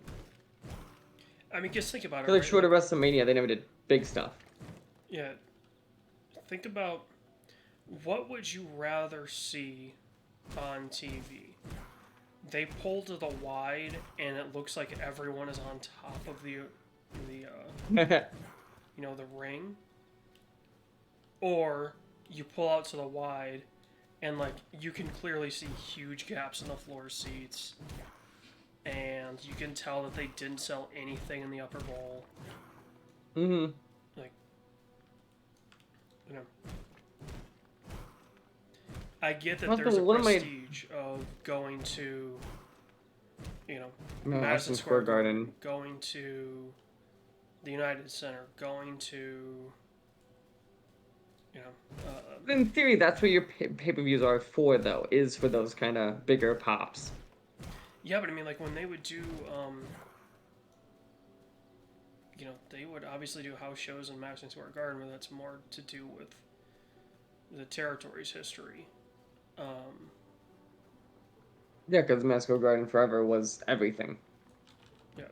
I mean, just think about I it, feel like right? short of Like, WrestleMania, they never did big stuff. yeah, think about what would you rather see on TV? They pull to the wide, and it looks like everyone is on top of the you know, the ring, or you pull out to the wide, and like you can clearly see huge gaps in the floor seats, and you can tell that they didn't sell anything in the upper bowl. Like, you know, I get that there's a prestige of going to, you know, Madison Square Garden, going to the United Center, going to, you know. In theory, that's what your pay-per-views are for, though, is for those kind of bigger pops. Yeah, but I mean, like when they would do, you know, they would obviously do house shows in Madison Square Garden, but that's more to do with the territory's history. Yeah, because Madison Square Garden forever was everything. Yeah.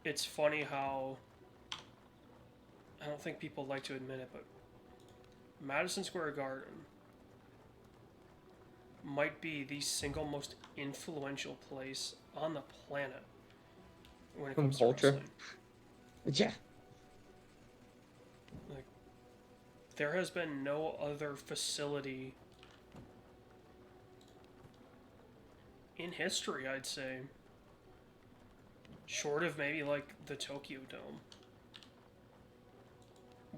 It's funny how, I don't think people like to admit it, but Madison Square Garden might be the single most influential place on the planet when it From comes to culture. wrestling. Yeah. Like, there has been no other facility in history, I'd say, short of maybe like the Tokyo Dome,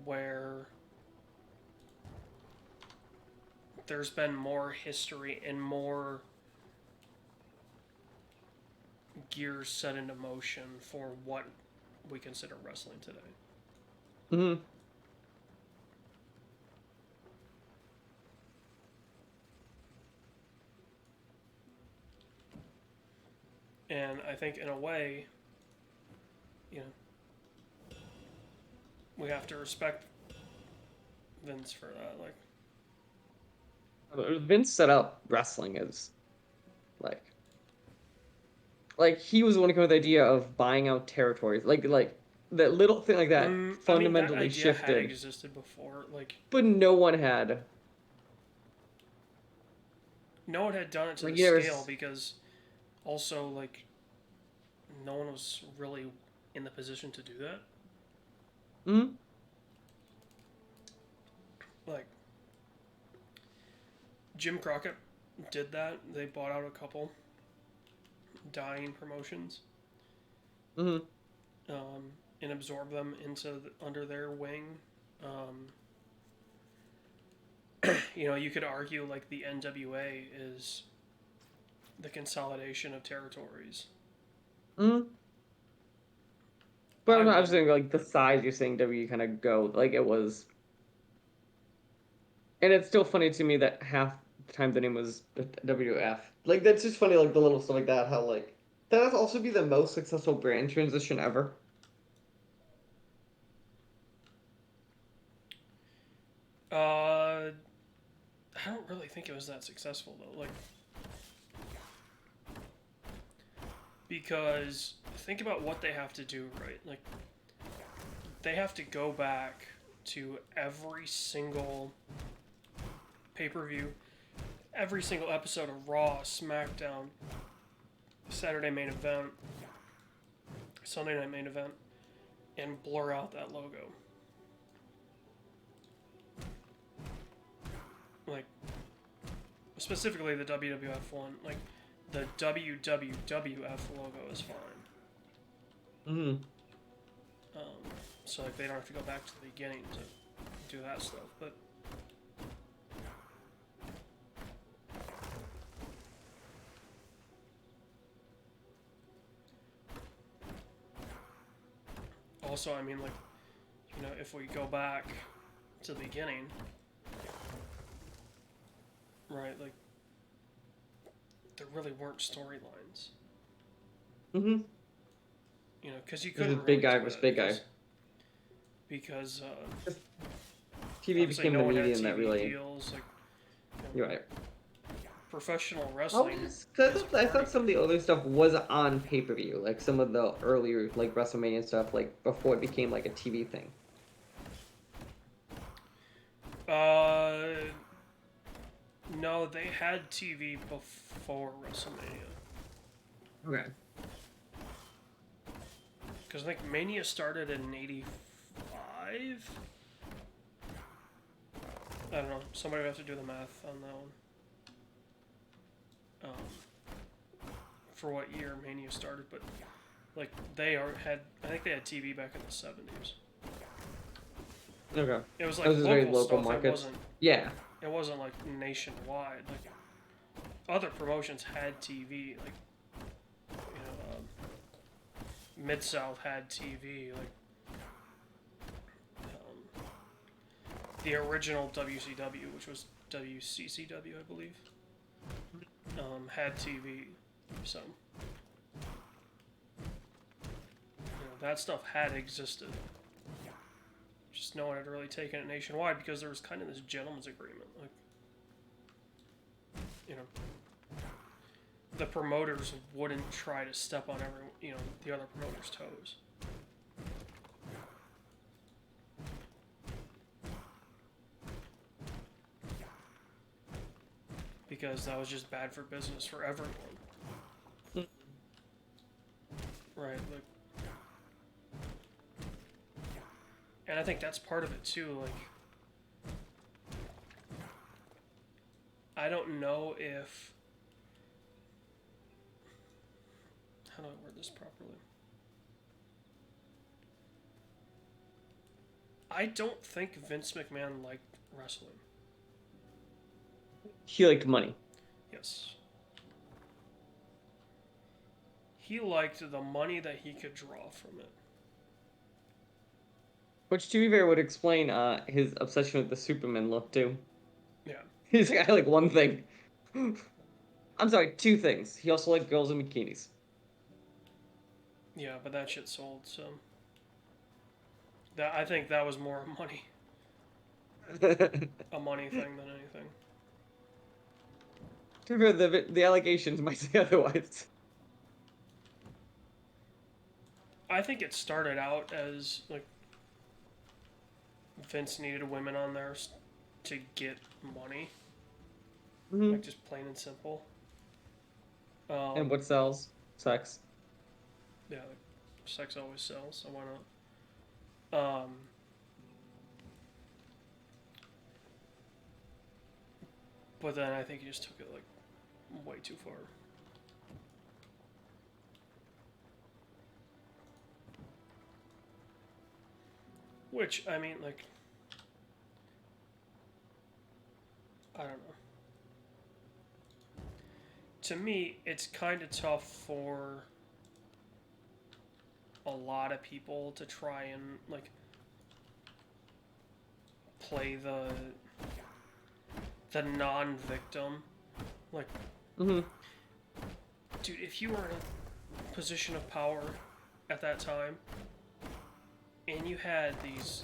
where there's been more history and more gears set into motion for what we consider wrestling today. Mm-hmm. And I think, in a way, you know, we have to respect Vince for that. Vince set up wrestling as like he was the one who came with the idea of buying out territories. Like that little thing like that I mean, that fundamentally idea had shifted. existed before. But no one had No one had done it to the you never. scale because also, no one was really in the position to do that. Hmm. Like, Jim Crockett did that. They bought out a couple dying promotions, Hmm. and absorbed them under their wing. You could argue the NWA is the consolidation of territories. Hmm. But I'm just saying the size you're saying W kind of go it was, and it's still funny to me that half the time the name was WF. That's just funny the little stuff like that how that would also be the most successful brand transition ever. I don't really think it was that successful though. Because think about what they have to do, right? They have to go back to every single pay-per-view, every single episode of Raw, SmackDown, Saturday main event, Sunday night main event, and blur out that logo. Specifically the WWF one. The WWWF logo is fine. Mm-hmm. So they don't have to go back to the beginning to do that stuff. But also, I mean, if we go back to the beginning, right? There really weren't storylines. Mm-hmm. Because you couldn't. Big guy versus big guy. Because TV became the medium that really. Deals, You're right. Professional wrestling. I thought some of the other stuff was on pay-per-view, some of the earlier WrestleMania stuff, before it became a TV thing. No, they had TV before WrestleMania. Okay. Because I think Mania started in '85. I don't know. Somebody would have to do the math on that one. For what year Mania started, but I think they had TV back in the '70s. Okay. It was it was local very local stuff. markets. Yeah. It wasn't nationwide. Other promotions had TV. Mid South had TV. The original WCW, which was WCCW, I believe, had TV. So that stuff had existed. Just no one had really taken it nationwide because there was kind of this gentleman's agreement. The promoters wouldn't try to step on the other promoters' toes. Because that was just bad for business for everyone. Right, and I think that's part of it too, I don't know if... How do I word this properly? I don't think Vince McMahon liked wrestling. He liked money. Yes. He liked the money that he could draw from it. Which, to be fair, would explain his obsession with the Superman look, too. Yeah. He's like, I like one thing. I'm sorry, two things. He also liked girls in bikinis. Yeah, but that shit sold, so that I think that was more a money thing than anything. To be fair, the allegations might say otherwise. I think it started out as like Vince needed women on there to get money, like Hmm. just plain and simple. And what sells? Sex. Yeah, like, sex always sells, so why not? But then I think he just took it like way too far. Which I mean, like, I don't know. To me, it's kind of tough for a lot of people to try and like play the non-victim. Like, Hmm. dude, if you were in a position of power at that time and you had these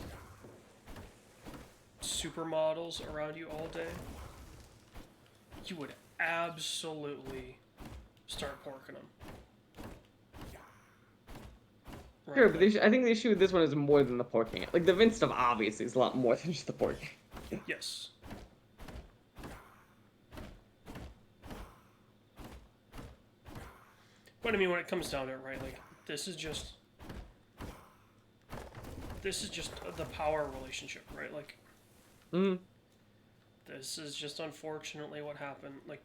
supermodels around you all day, you would absolutely start porking them. Right, Sure, but like, I think the issue with this one is more than the porking it. Like, the Vince stuff obviously is a lot more than just the porking. yes. But I mean, when it comes down to it, right? Like, this is just the power relationship, right? Like, Mm. this is just unfortunately what happened. Like,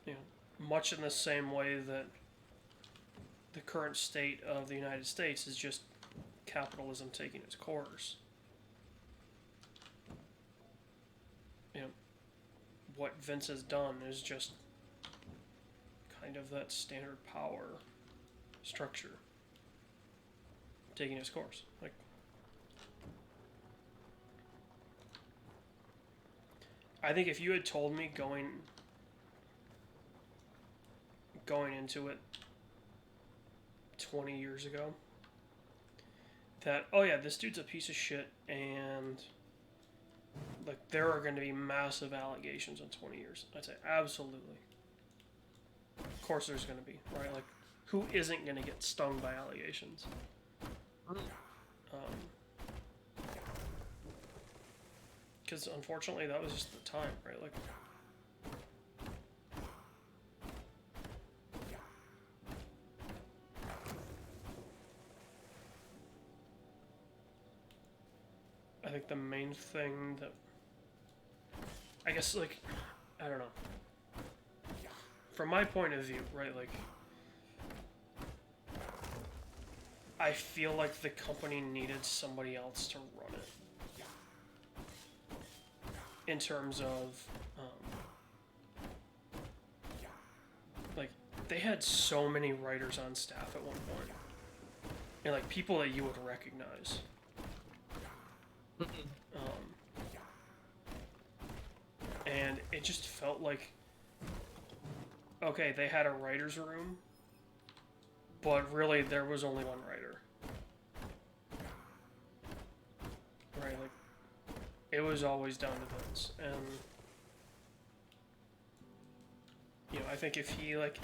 you know, much in the same way that the current state of the United States is just capitalism taking its course. You know, what Vince has done is just kind of that standard power structure taking its course. Like, I think if you had told me going into it 20 years ago that, oh yeah, this dude's a piece of shit and like there are going to be massive allegations in 20 years, I'd say absolutely. Of course there's going to be, right? Like, who isn't going to get stung by allegations? Because unfortunately that was just the time, right? Like, I think the main thing that I guess, like, I don't know, from my point of view, right? Like, I feel like the company needed somebody else to run it. In terms of, like, they had so many writers on staff at one point, and like people that you would recognize. And it just felt like, okay, they had a writer's room, but really there was only one writer. Right, like, it was always down to Vince. And, you know, I think if he, like,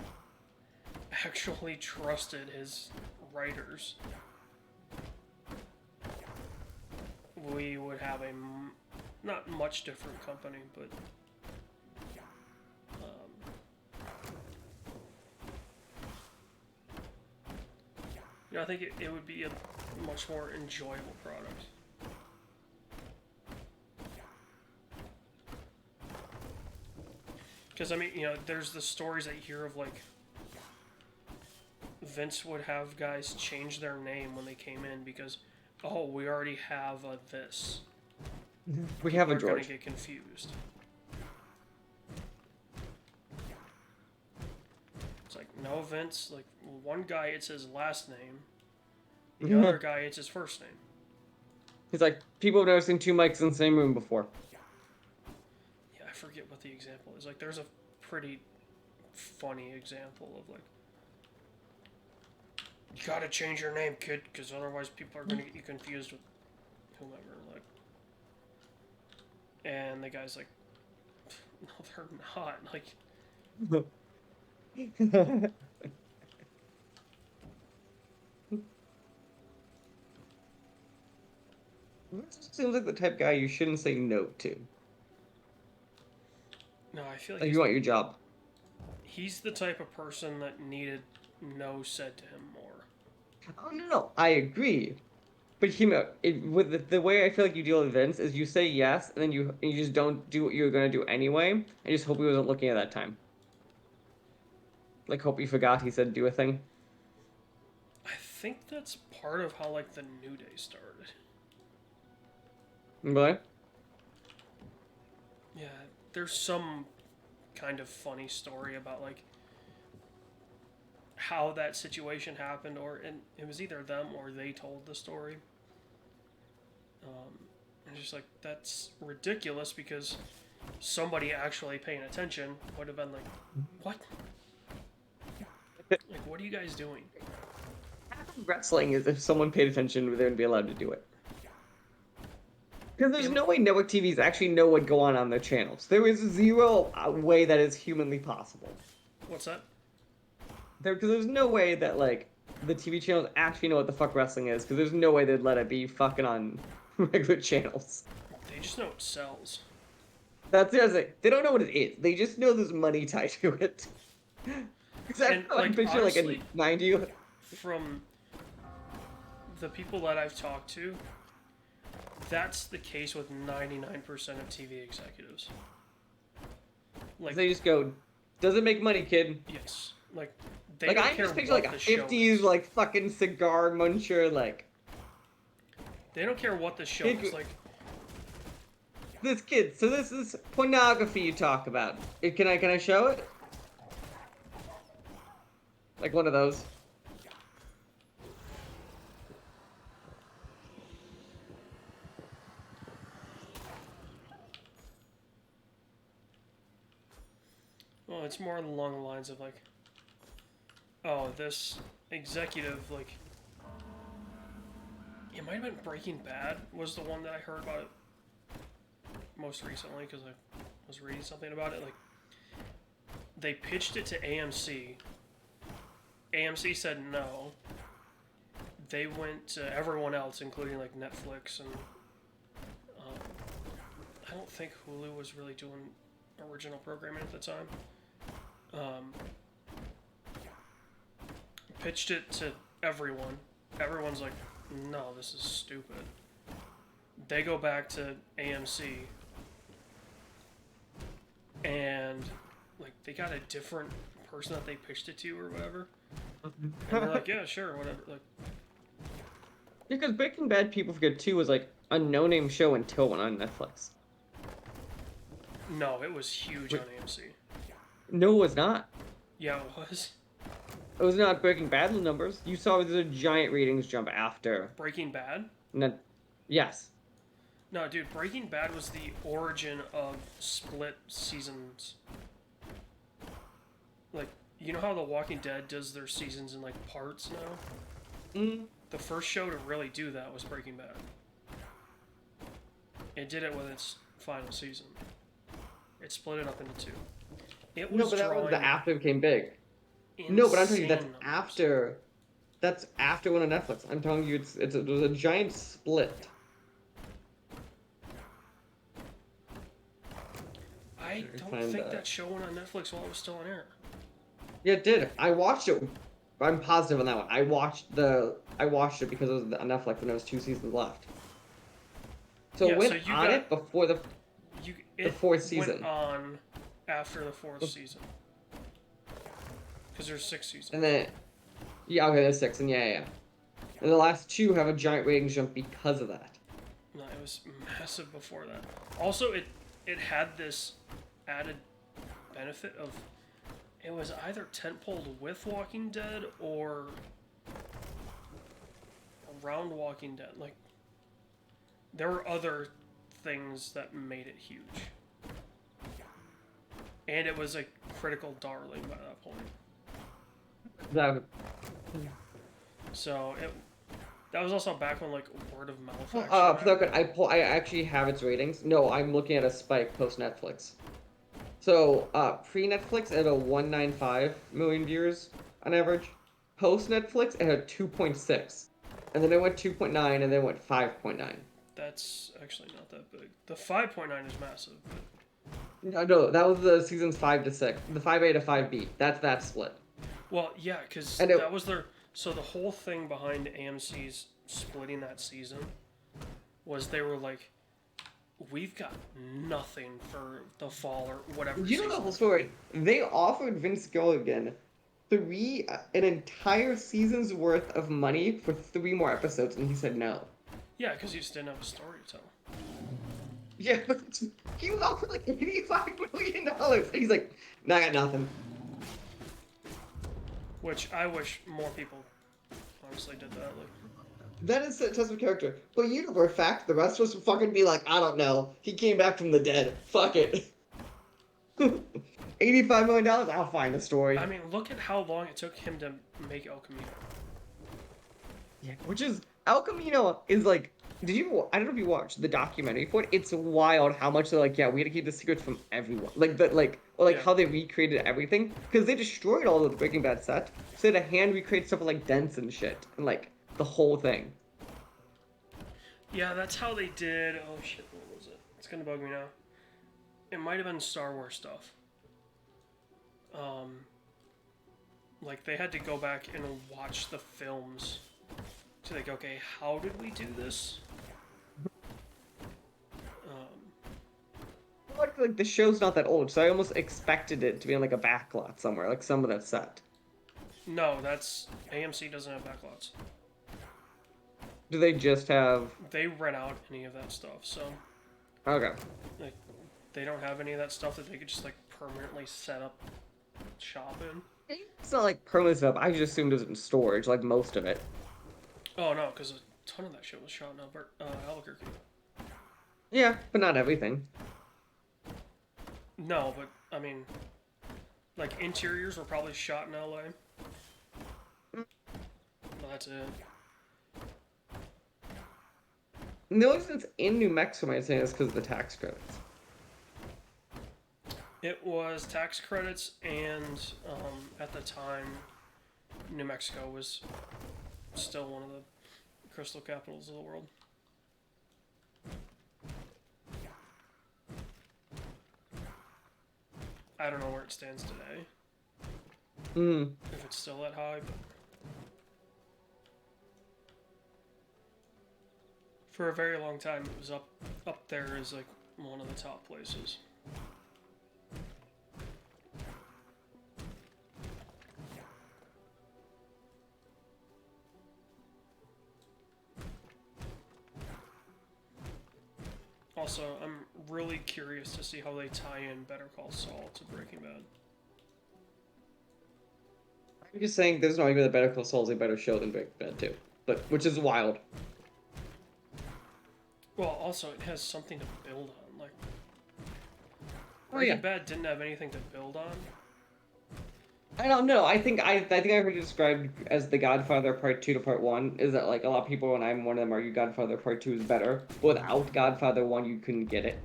actually trusted his writers, we would have a not much different company, but you know, I think it would be a much more enjoyable product. Because, I mean, you know, there's the stories that you hear of, like, Vince would have guys change their name when they came in because, oh, we already have a this. We have People a are going George. to get confused. no, Vince. Like, one guy, it's his last name. The other guy, it's his first name. He's like, people have never seen two mics in the same room before. Yeah, I forget what the example is. Like, there's a pretty funny example of, like, you gotta change your name, kid, because otherwise people are gonna get you confused with whomever. Like, and the guy's like, no, they're not. Like, This seems like the type of guy you shouldn't say no to. no, I feel like Like, you want your job. he's the type of person that needed no said to him more. Oh, no, I agree. But with the way I feel like you deal with Vince is you say yes, and then you just don't do what you're gonna do anyway, and just hope he wasn't looking at that time. Like, hope he forgot he said do a thing. I think that's part of how, like, the New Day started. What? Yeah, there's some kind of funny story about, like, how that situation happened, and it was either them or they told the story. And just like, that's ridiculous because somebody actually paying attention would have been like, what? Like, what are you guys doing? Wrestling is if someone paid attention, they would be allowed to do it. Because there's no way network TVs actually know what go on their channels. There is zero way that is humanly possible. What's that? Because there's no way that, like, the TV channels actually know what the fuck wrestling is, because there's no way they'd let it be fucking on regular channels. They just know it sells. That's the other thing. They don't know what it is. They just know there's money tied to it. Exactly. And, like, picture honestly, like a 90. From the people that I've talked to, that's the case with 99% of TV executives. Like, They just go, does it make money, kid? yes. Like, they Like, don't I care just picture what like a the show 50s, is. like, fucking cigar muncher, like, They don't care what the show Kid- is. Like, this kid, so this is pornography you talk about. Can I show it? Like one of those. well, it's more along the lines of, like, oh, this executive, like, it might have been Breaking Bad was the one that I heard about it most recently because I was reading something about it. Like, they pitched it to AMC. AMC said no. They went to everyone else, including, like, Netflix, and I don't think Hulu was really doing original programming at the time. Pitched it to everyone. Everyone's like, no, this is stupid. They go back to AMC, and, like, they got a different person that they pitched it to or whatever. And they're like, yeah, sure, whatever. Like, Because Breaking Bad, people forget too, was like a no-name show until it went on Netflix. no, it was huge on AMC. No, it was not. Yeah, it was. It was not Breaking Bad numbers. You saw the giant ratings jump after. Breaking Bad? Yes. No, dude, Breaking Bad was the origin of split seasons. Like, you know how The Walking Dead does their seasons in, like, parts now? Mm. The first show to really do that was Breaking Bad. It did it with its final season. It split it up into two. It was No, but that was the after it became big. insane No, but I'm telling you, that's numbers. after. That's after one on Netflix. I'm telling you, it was a giant split. I don't think that show went on Netflix while it was still on air. Yeah, it did. I watched it. I'm positive on that one. I watched it because it was on Netflix and there was 2 seasons left. So Yeah, it went so you on got- it before the It fourth season. went on after the fourth season. Because there's 6 seasons. And then, yeah, okay, there's 6, and yeah. And the last 2 have a giant ratings jump because of that. No, it was massive before that. Also, it had this added benefit of it was either tentpoled with Walking Dead or around Walking Dead. Like, there were other things that made it huge. And it was a critical darling by that point. That, So that was also back when like word of mouth. for Actually that good, I actually have its ratings. No, I'm looking at a spike post Netflix. So pre Netflix it had a 195 million viewers on average. Post Netflix it had 2.6, and then it went 2.9, and then it went 5.9. That's actually not that big. The 5.9 is massive. No, that was the seasons 5 to 6, the 5A to 5B. That's that split. Well, yeah, because And it- that was their. So the whole thing behind AMC's splitting that season was they were like, we've got nothing for the fall or whatever. You know the season. whole story. They offered Vince Gilligan an entire season's worth of money for 3 more episodes, and he said no. Yeah, because you just didn't have a story to tell. Yeah, but he was offered like $85 million. And he's like, nah, I got nothing. Which I wish more people honestly did that. Like, That is a test of character. But you know for a fact, the rest of us would fucking be like, I don't know. He came back from the dead. Fuck it. $85 million? I'll find the story. I mean, look at how long it took him to make El Camino. Yeah, which is El Camino is like. I don't know if you watched the documentary for it. It's wild how much they're like, yeah, we had to keep the secrets from everyone. Or Yeah. how they recreated everything because they destroyed all of the Breaking Bad set. So they had to hand recreate stuff with like dents and shit and like the whole thing. Yeah, that's how they did. Oh shit, what was it? It's gonna bug me now. It might have been Star Wars stuff. Like they had to go back and watch the films to like, okay, how did we do this? Like the show's not that old, so I almost expected it to be in like a backlot somewhere, like some of that set. No, that's AMC doesn't have backlots. Do they just have? They rent out any of that stuff, so Okay. like they don't have any of that stuff that they could just like permanently set up shop in. It's not like permanent stuff. I just assumed it was in storage, like most of it. Oh no, because a ton of that shit was shot in Albuquerque. Yeah, but not everything. No, but I mean, like interiors were probably shot in LA. Well, that's it. And the only reason it's in New Mexico, I'm saying, is because of the tax credits. It was tax credits, and at the time, New Mexico was still one of the crystal capitals of the world. I don't know where it stands today. If it's still that high, but for a very long time, it was up there as like one of the top places. Also, I'm really curious to see how they tie in Better Call Saul to Breaking Bad. I'm just saying there's no argument that Better Call Saul is a better show than Breaking Bad too, but which is wild. Well, also it has something to build on. Like Oh Breaking yeah. Bad didn't have anything to build on. I don't know. I think I heard it described as The Godfather Part 2 to Part 1. Is that like a lot of people, and I'm one of them, argue Godfather Part 2 is better. But without Godfather 1, you couldn't get it.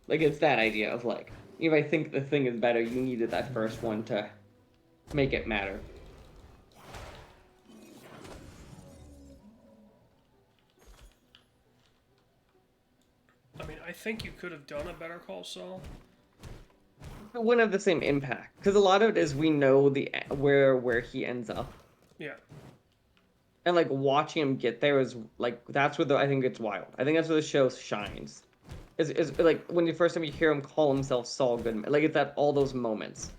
Like it's that idea of like, if I think the thing is better, you needed that first one to make it matter. I mean, I think you could have done a Better Call Saul. It wouldn't have the same impact because a lot of it is we know the where he ends up, Yeah. and like watching him get there is like that's where I think it's wild. I think that's where the show shines. Is like when the first time you hear him call himself Saul Goodman, like it's at all those moments.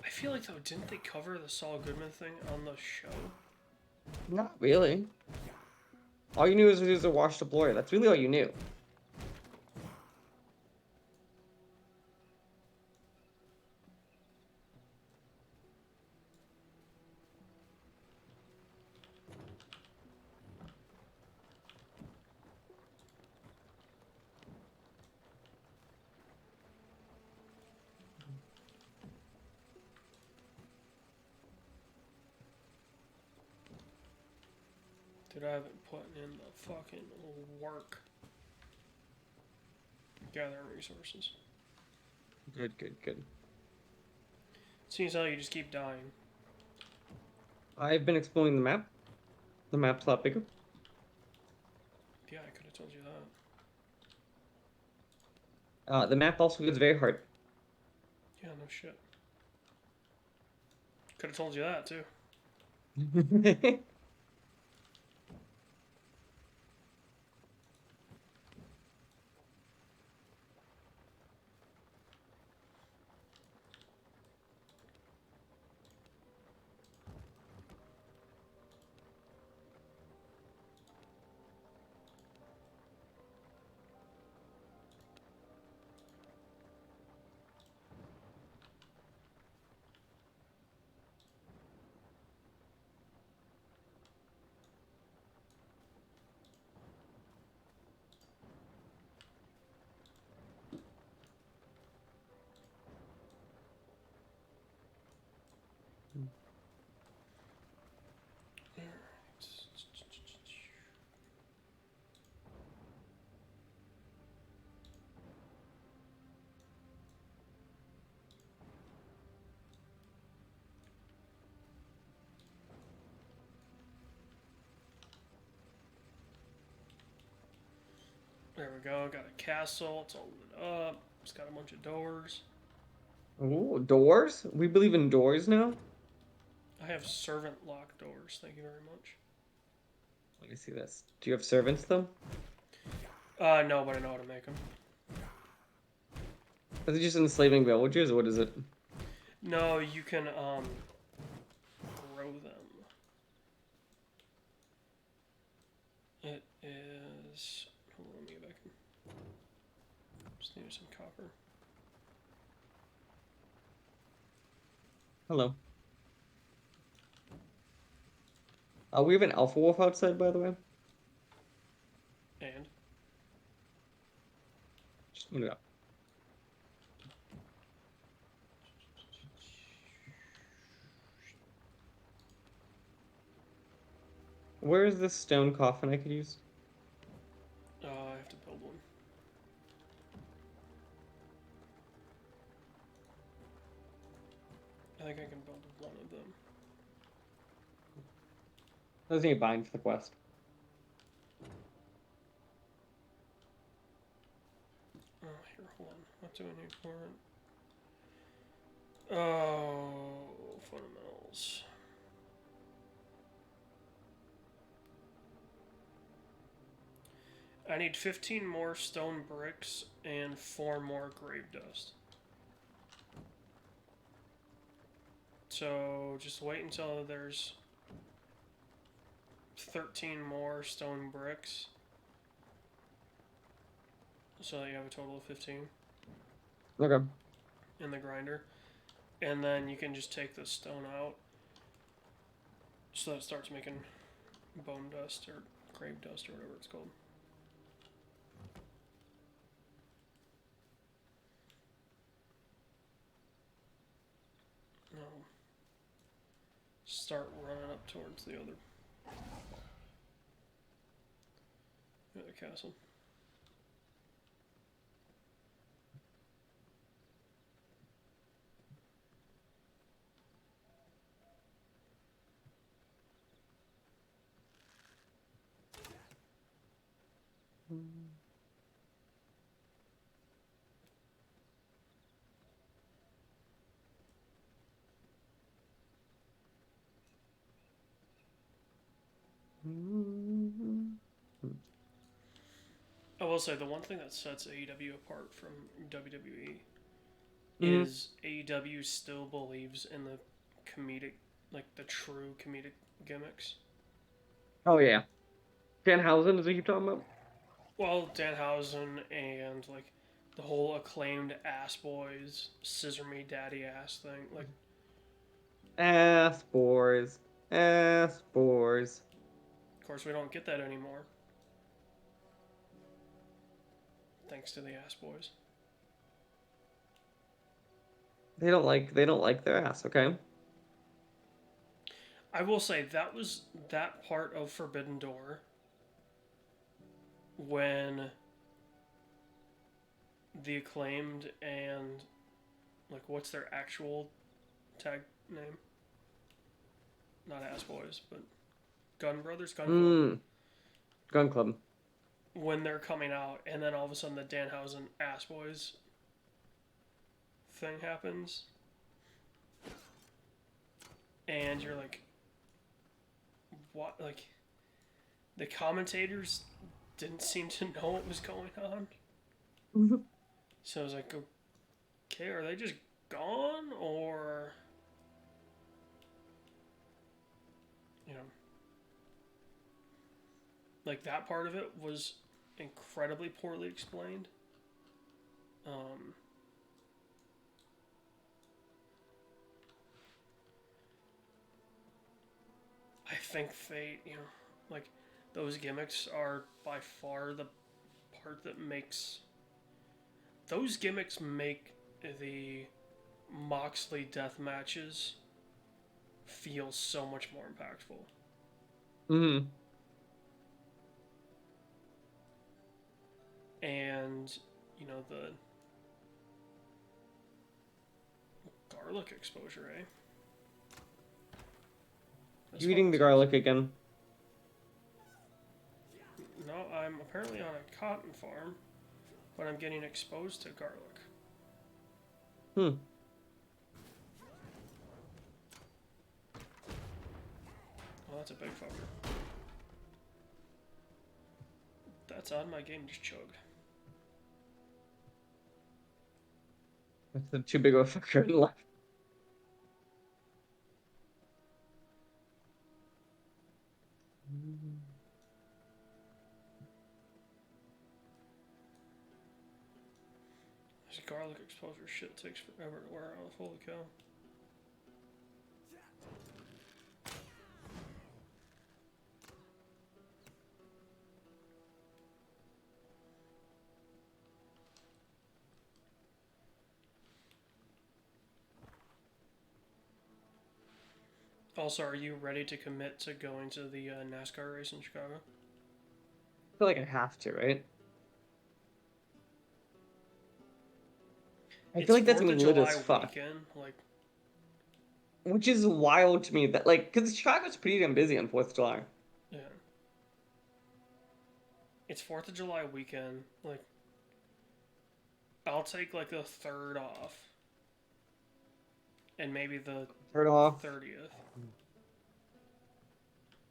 I feel like though, didn't they cover the Saul Goodman thing on the show? Not really. All you knew was he was a washed-up lawyer. That's really all you knew. Dude, I haven't put in the fucking work gathering resources. Good, good, good. Seems how you just keep dying. I've been exploring the map. The map's a lot bigger. Yeah, I could have told you that. The map also gets very hard. Yeah, no shit. Could have told you that too. There we go. Got a castle. It's all lit up. It's got a bunch of doors. Ooh, doors? We believe in doors now? I have servant lock doors. Thank you very much. Let me see this. Do you have servants, though? No, but I know how to make them. Is it just enslaving villagers, or what is it? No, you can grow them. It is. Hold on, let me get back in. Just need some copper. Hello. We have an alpha wolf outside, by the way. And Just move it up. Where is this stone coffin I could use? I have to build one. I think I can build one of them. Doesn't need bind for the quest. Oh, here, hold on. What do I need for it? Oh, fundamentals. I need 15 more stone bricks and 4 more grave dust. So just wait until there's 13 more stone bricks. So that you have a total of 15 Okay. in the grinder. And then you can just take the stone out. So that it starts making bone dust or grave dust or whatever it's called. Start running up towards the other castle. I will say the one thing that sets AEW apart from WWE is AEW still believes in the comedic, like the true comedic gimmicks. Oh, yeah. Danhausen is what you're talking about? Well, Danhausen and like the whole acclaimed ass boys, scissor me daddy ass thing. Like, Ass boars. Ass boars. of course, we don't get that anymore. Thanks to the ass boys. They don't like their ass, okay? I will say that was that part of Forbidden Door when the Acclaimed and like what's their actual tag name? Not Ass Boys, but Gun Brothers, Gun Club. Gun Club. When they're coming out, and then all of a sudden the Danhausen Ass Boys thing happens, and you're like, what? Like, the commentators didn't seem to know what was going on. So I was like, okay, are they just gone, or you know, like that part of it was incredibly poorly explained. I think they, like those gimmicks are by far the part that makes those gimmicks make the Moxley death matches feel so much more impactful. And the garlic exposure, eh? You eating the garlic again? No, I'm apparently on a cotton farm, but I'm getting exposed to garlic. Oh, that's a big fucker. That's odd, my game just chugged. That's too big of a fucker in life. This garlic exposure shit takes forever to wear off. Holy cow. Also, are you ready to commit to going to the NASCAR race in Chicago? I feel like I have to, right? I feel like that's gonna be lit as fuck. Weekend, like, which is wild to me that because Chicago's pretty damn busy on 4th of July. Yeah. It's 4th of July weekend. Like, I'll take like the 3rd off, and maybe the 3rd off, 30th.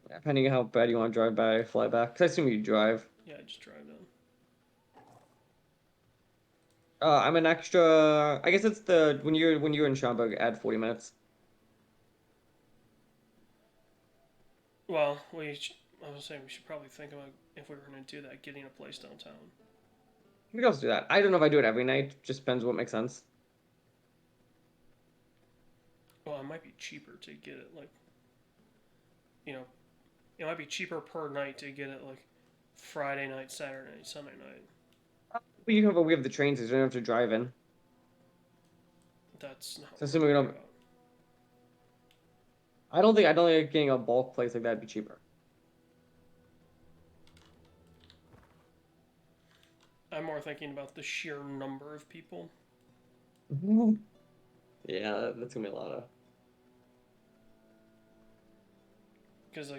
Yeah, depending on how bad you want to drive by, fly back. Cause I assume you drive. Yeah, just drive down. I'm an extra. I guess it's the when you're in Schaumburg, add 40 minutes. Well, I was saying we should probably think about if we were going to do that, getting a place downtown. We can also do that. I don't know if I do it every night. Just depends what makes sense. Well, it might be cheaper to get it like, it might be cheaper per night to get it like Friday night, Saturday night, Sunday night. But we have the trains, so you don't have to drive in. That's not. So assuming we don't. I don't think getting a bulk place like that would be cheaper. I'm more thinking about the sheer number of people. Yeah, that's gonna be a lot of. Because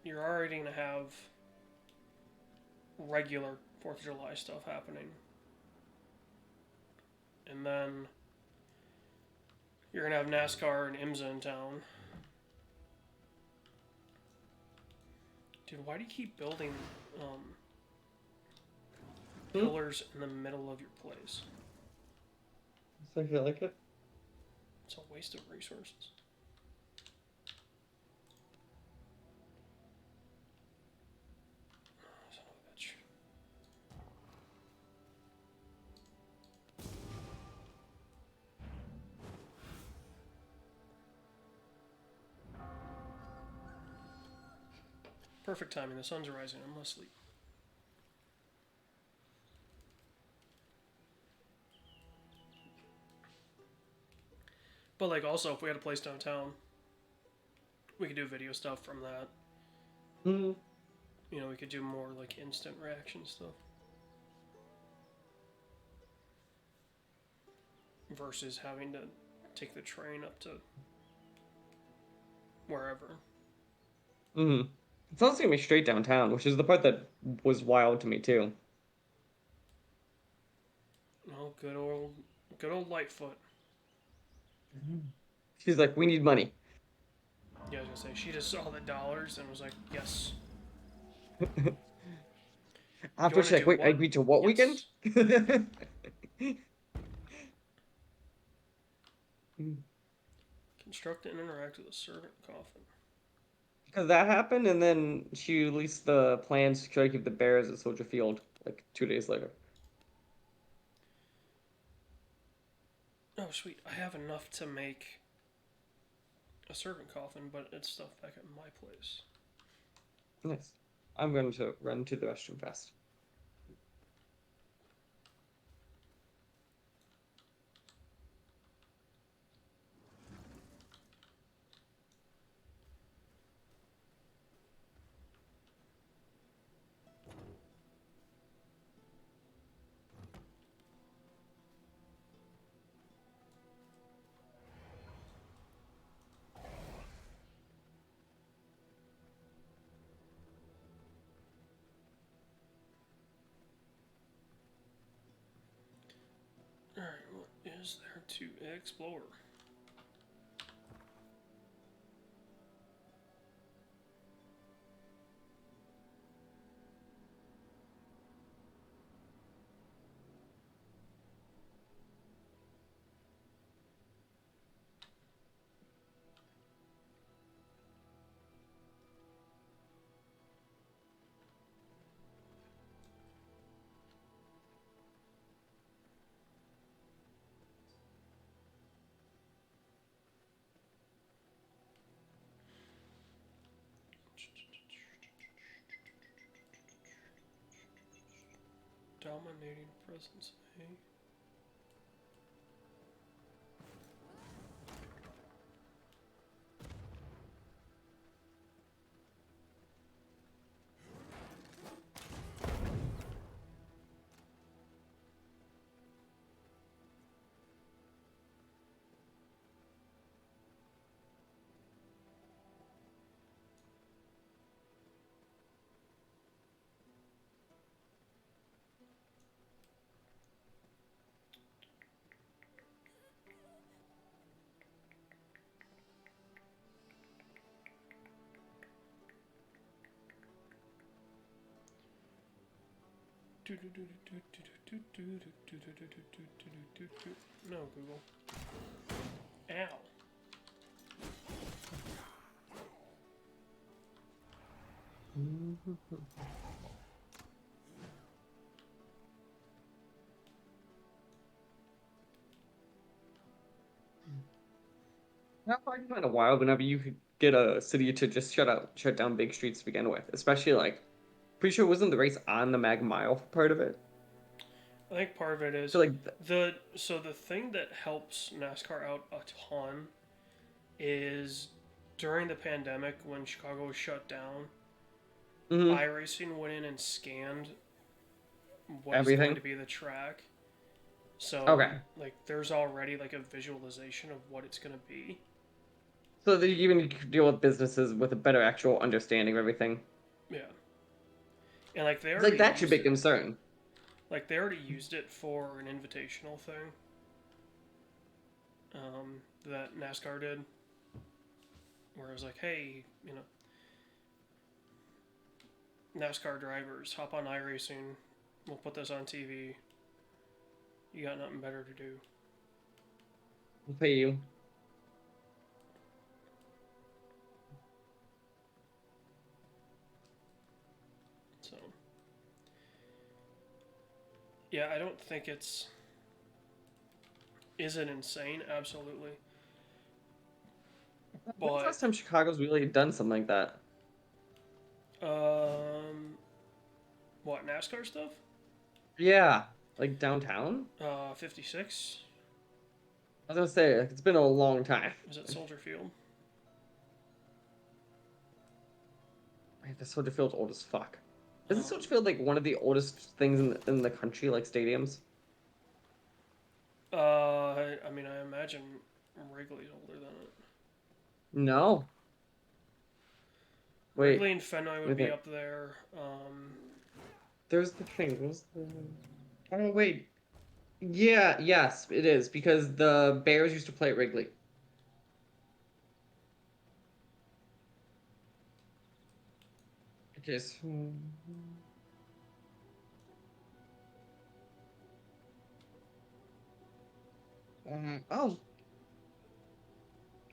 you're already gonna have regular 4th of July stuff happening, and then you're gonna have NASCAR and IMSA in town. Dude, why do you keep building pillars in the middle of your place? So I feel like it. It's a waste of resources. Son of a bitch. Perfect timing. The sun's rising. I'm gonna sleep. But also, if we had a place downtown, we could do video stuff from that. Mm-hmm. You know, we could do more like instant reaction stuff versus having to take the train up to wherever. Mm-hmm. It's also gonna be straight downtown, which is the part that was wild to me too. Oh, good old Lightfoot. She's like, we need money. Yeah, I was gonna say she just saw the dollars and was like, yes. You After want she's to like, do wait, I what? agreed to what weekend? Yes. Construct and interact with a servant coffin. Because that happened, and then she released the plans to try to keep the bears at Soldier Field like 2 days later. Oh, sweet. I have enough to make a servant coffin, but it's stuff back at my place. Nice. I'm going to run to the restroom fast. Alright, what is there to explore? Dominating presence. Hey. No, Google. Ow. That part kind of wild whenever you could get a city to just shut down big streets to begin with. Especially like, pretty sure it wasn't the race on the Mag Mile part of it. I think part of it is So like, the thing that helps NASCAR out a ton is during the pandemic when Chicago was shut down, mm-hmm, iRacing went in and scanned what is going everything. to be the track. So Okay. like there's already like a visualization of what it's going to be. So that you even deal with businesses with a better actual understanding of everything. Yeah. And like they It's like already that should be used a it. concern. Like they already used it for an invitational thing. That NASCAR did, where it was like, hey, you know, NASCAR drivers, hop on iRacing. We'll put this on TV. You got nothing better to do. We'll pay you. So, yeah, I don't think it's. Is it insane? Absolutely. When's the But, last time Chicago's really done something like that? um, what, NASCAR stuff? Yeah, like downtown. 56? I was gonna say like, it's been a long time. Is it Soldier Field? The Soldier Field's old as fuck. Isn't Um, Soldier Field like one of the oldest things in the country, like stadiums? I mean, I imagine Wrigley's older than it. No. Wait, Wrigley and Fenway let me would be think. up there. There's the thing. What's the... Oh wait. Yeah, yes, it is because the Bears used to play at Wrigley. Okay, so... oh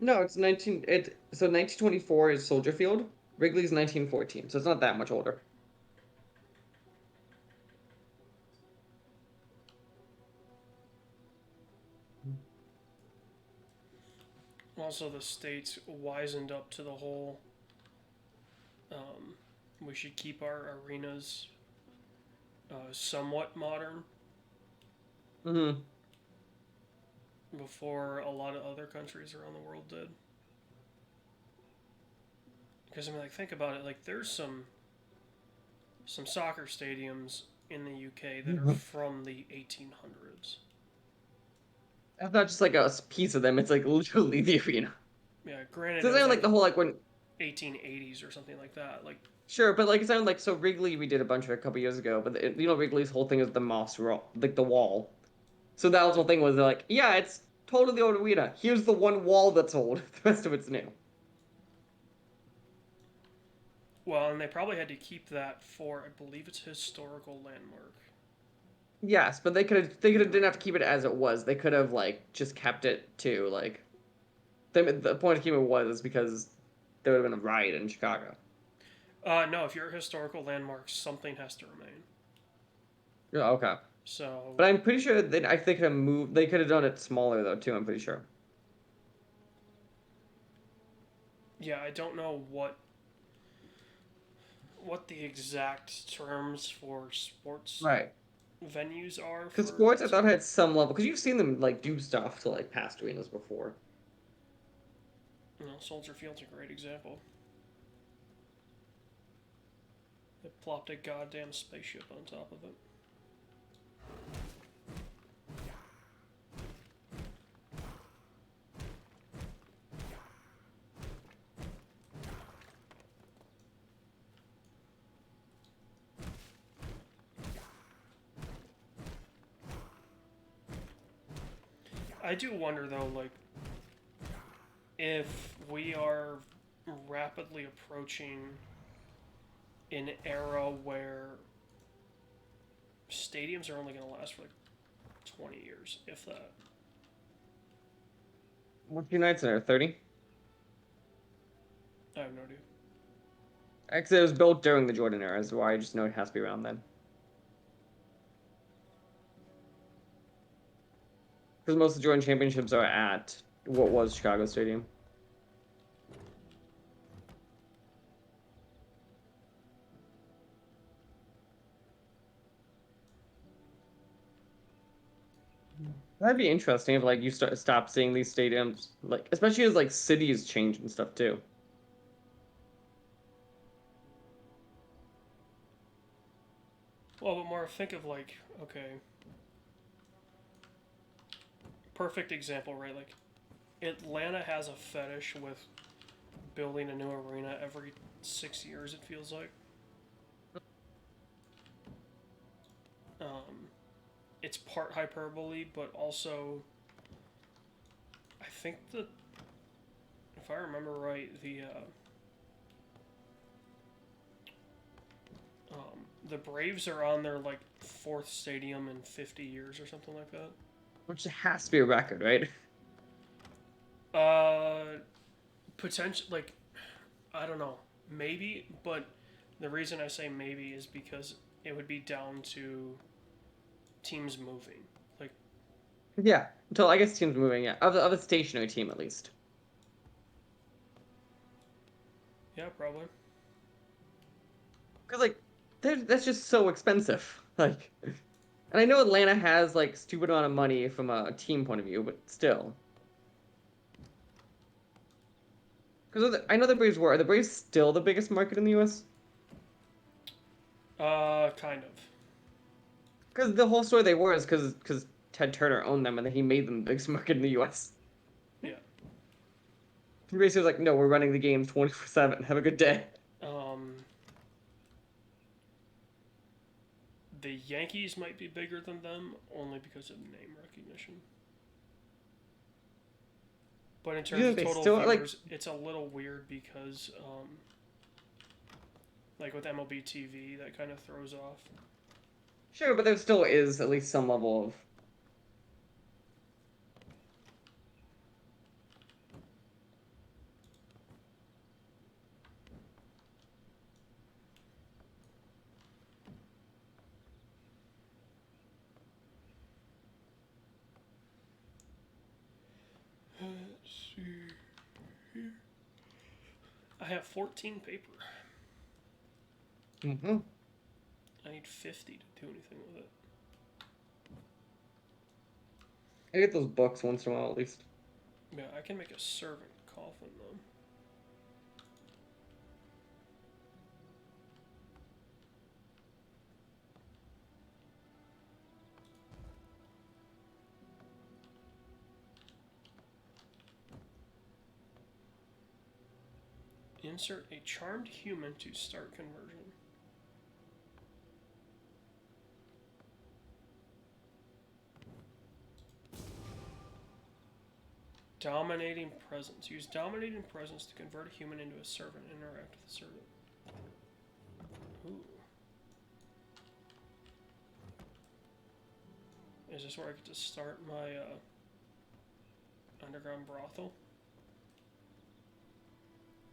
no, it's 19. It so 1924 is Soldier Field. Wrigley's 1914, so it's not that much older. Also, the state's wisened up to the whole. Um, we should keep our arenas somewhat modern Mm-hmm. before a lot of other countries around the world did. Because I mean, like, think about it. Like, there's some soccer stadiums in the UK that are from the 1800s. It's not just like a piece of them. It's like literally the arena. Yeah, granted, So it it's was not like like the whole like when 1880s or something like that. Like, sure, but like it sounded like so Wrigley we did a bunch of it a couple years ago, but you know Wrigley's whole thing is the moss wall, like the wall. So that was the whole thing was like, yeah, it's totally old arena. Here's the one wall that's old. The rest of it's new. well, and they probably had to keep that for, I believe it's historical landmark. Yes, but they could have didn't have to keep it as it was. They could have like just kept it to like the point of keeping it was because there would have been a riot in Chicago. No, if you're a historical landmark, something has to remain. Yeah, okay. So, But I'm pretty sure that I think could have moved. They could have done it smaller though too. I'm pretty sure. yeah, I don't know what the exact terms for sports Right. venues are Because for. sports, I thought had some level. Because you've seen them like do stuff to like past arenas before. You know, Soldier Field's a great example. They plopped a goddamn spaceship on top of it. I do wonder though, like, if we are rapidly approaching an era where stadiums are only going to last for like 20 years, if that. What's United Center? 30? I have no idea. Actually, it was built during the Jordan era, so I just know it has to be around then. Because most of the Jordan championships are at what was Chicago Stadium. That'd be interesting if like you stop seeing these stadiums, like especially as like cities change and stuff too. Well, but more think of like, okay, perfect example, right? Like, Atlanta has a fetish with building a new arena every 6 years, it feels like. Um, it's part hyperbole, but also, I think that, if I remember right, the Braves are on their like fourth stadium in 50 years or something like that. Which has to be a record, right? Potential like I don't know, maybe, but the reason I say maybe is because it would be down to teams moving. Like, Yeah, until I guess teams moving, yeah, of a stationary team at least. yeah, probably. Because like that's just so expensive. Like, and I know Atlanta has like stupid amount of money from a team point of view, but still. Because I know the Braves were. Are the Braves still the biggest market in the U.S.? Kind of. Because the whole story they were is because Ted Turner owned them and then he made them the biggest market in the U.S. Yeah. He basically was like, no, we're running the game 24/7. Have a good day. Um, the Yankees might be bigger than them only because of name recognition. But in Do you terms think of they total still like? viewers, it's a little weird because, like with MLB TV, that kind of throws off. Sure, but there still is at least some level of. Let's see here. I have 14 paper. Mm-hmm. I need 50 to do anything with it. I get those books once in a while at least. Yeah, I can make a servant coffin though. Insert a charmed human to start conversion. Dominating presence. Use dominating presence to convert a human into a servant. Interact with the servant. Ooh. Is this where I get to start my underground brothel?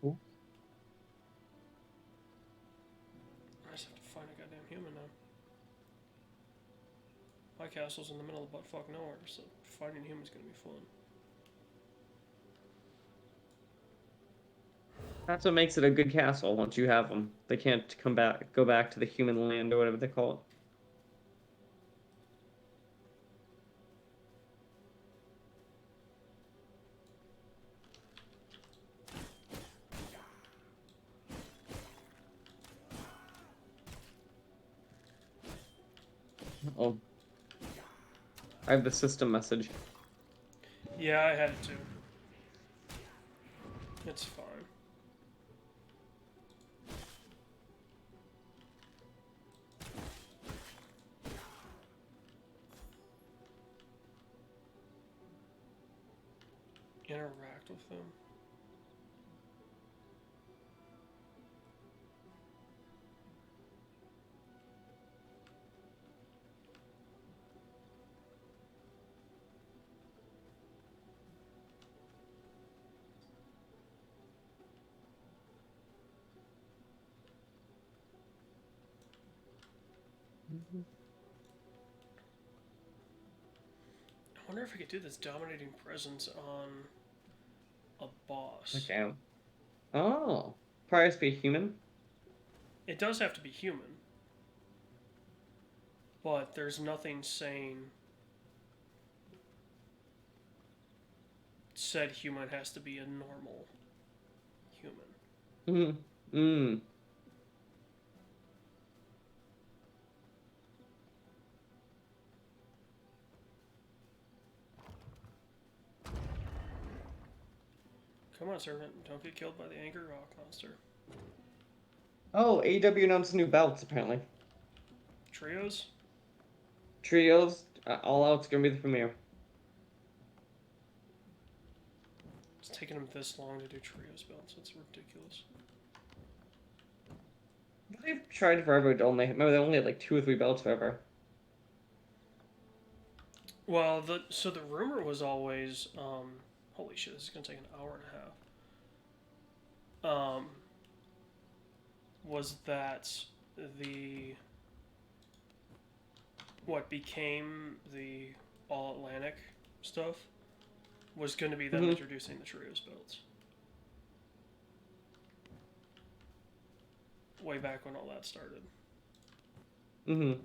Cool. I just have to find a goddamn human now. My castle's in the middle of buttfuck nowhere, so finding a human's gonna be fun. That's what makes it a good castle. Once you have them, they can't go back to the human land or whatever they call it. Oh, I have the system message. Yeah, I had to. It's fine. Interact with them. I wonder if I could do this dominating presence on a boss. Okay. Oh, probably has to be a human. It does have to be human, but there's nothing saying said human has to be a normal human. Mm. Mm. Come on, servant, don't get killed by the angry rock monster. Oh, AEW announced new belts apparently. Trios? Trios, All Out's gonna be the premiere. It's taking them this long to do trios belts. It's ridiculous. They've tried forever to only. Remember, they only had like 2 or 3 belts forever. Well, so the rumor was always, holy shit, this is gonna take an hour and a half. Was that the what became the All Atlantic stuff was going to be them introducing the trios belts. Way back when all that started. Mm-hmm.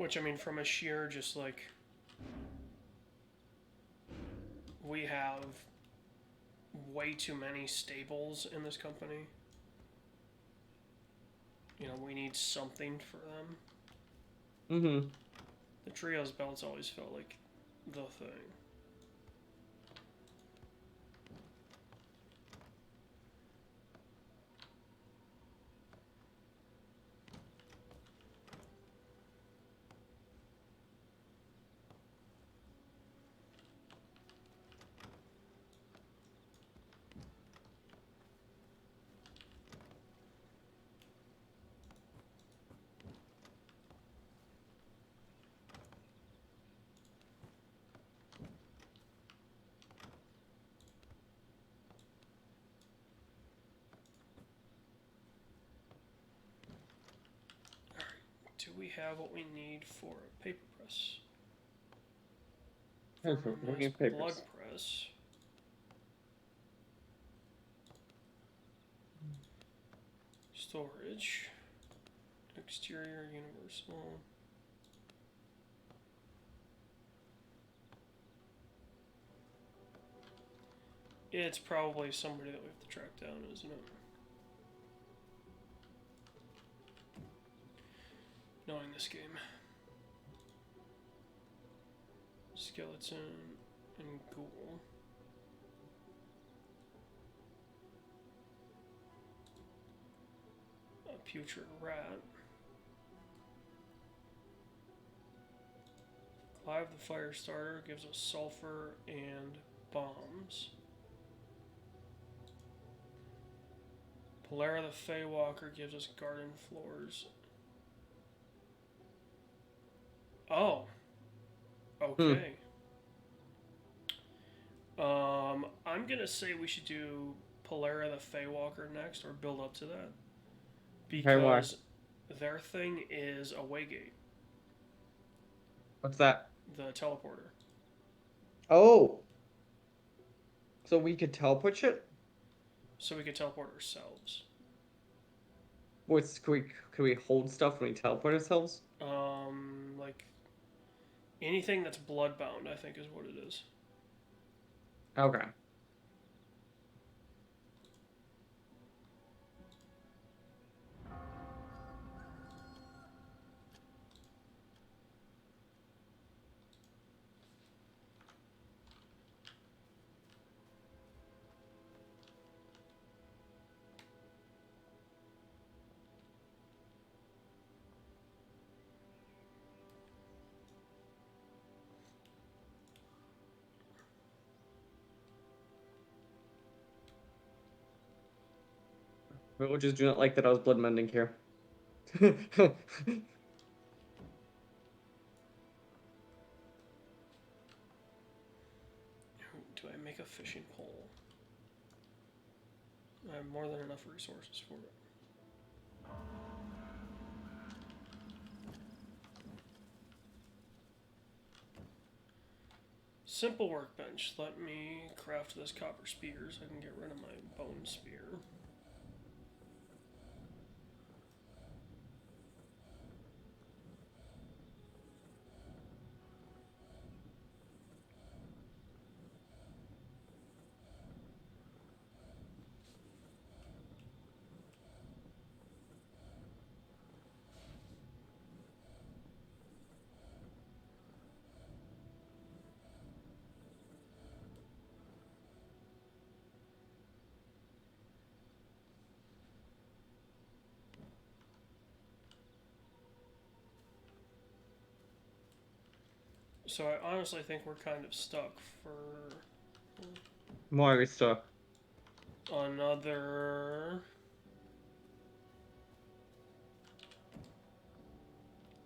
Which, I mean, from a sheer just like, we have way too many stables in this company. You know, we need something for them. Mm-hmm. The trios belts always felt like the thing. Do we have what we need for a paper press? Looking at Blood papers. press. Storage. Exterior universal. It's probably somebody that we have to track down, isn't it? Knowing this game. Skeleton and ghoul. A putrid rat. Clive the fire starter gives us sulfur and bombs. Polara the Feywalker gives us garden floors. Oh. Okay. I'm gonna say we should do Polara the Feywalker next, or build up to that. Because their thing is a waygate. What's that? The teleporter. Oh. So we could teleport shit? So we could teleport ourselves. What's could we hold stuff when we teleport ourselves? Like anything that's bloodbound, I think is what it is. Okay. Villagers do not like that I was blood mending here. Do I make a fishing pole? I have more than enough resources for it. Simple workbench. Let me craft this copper spear so I can get rid of my bone spear. So I honestly think we're kind of stuck for More stuff. another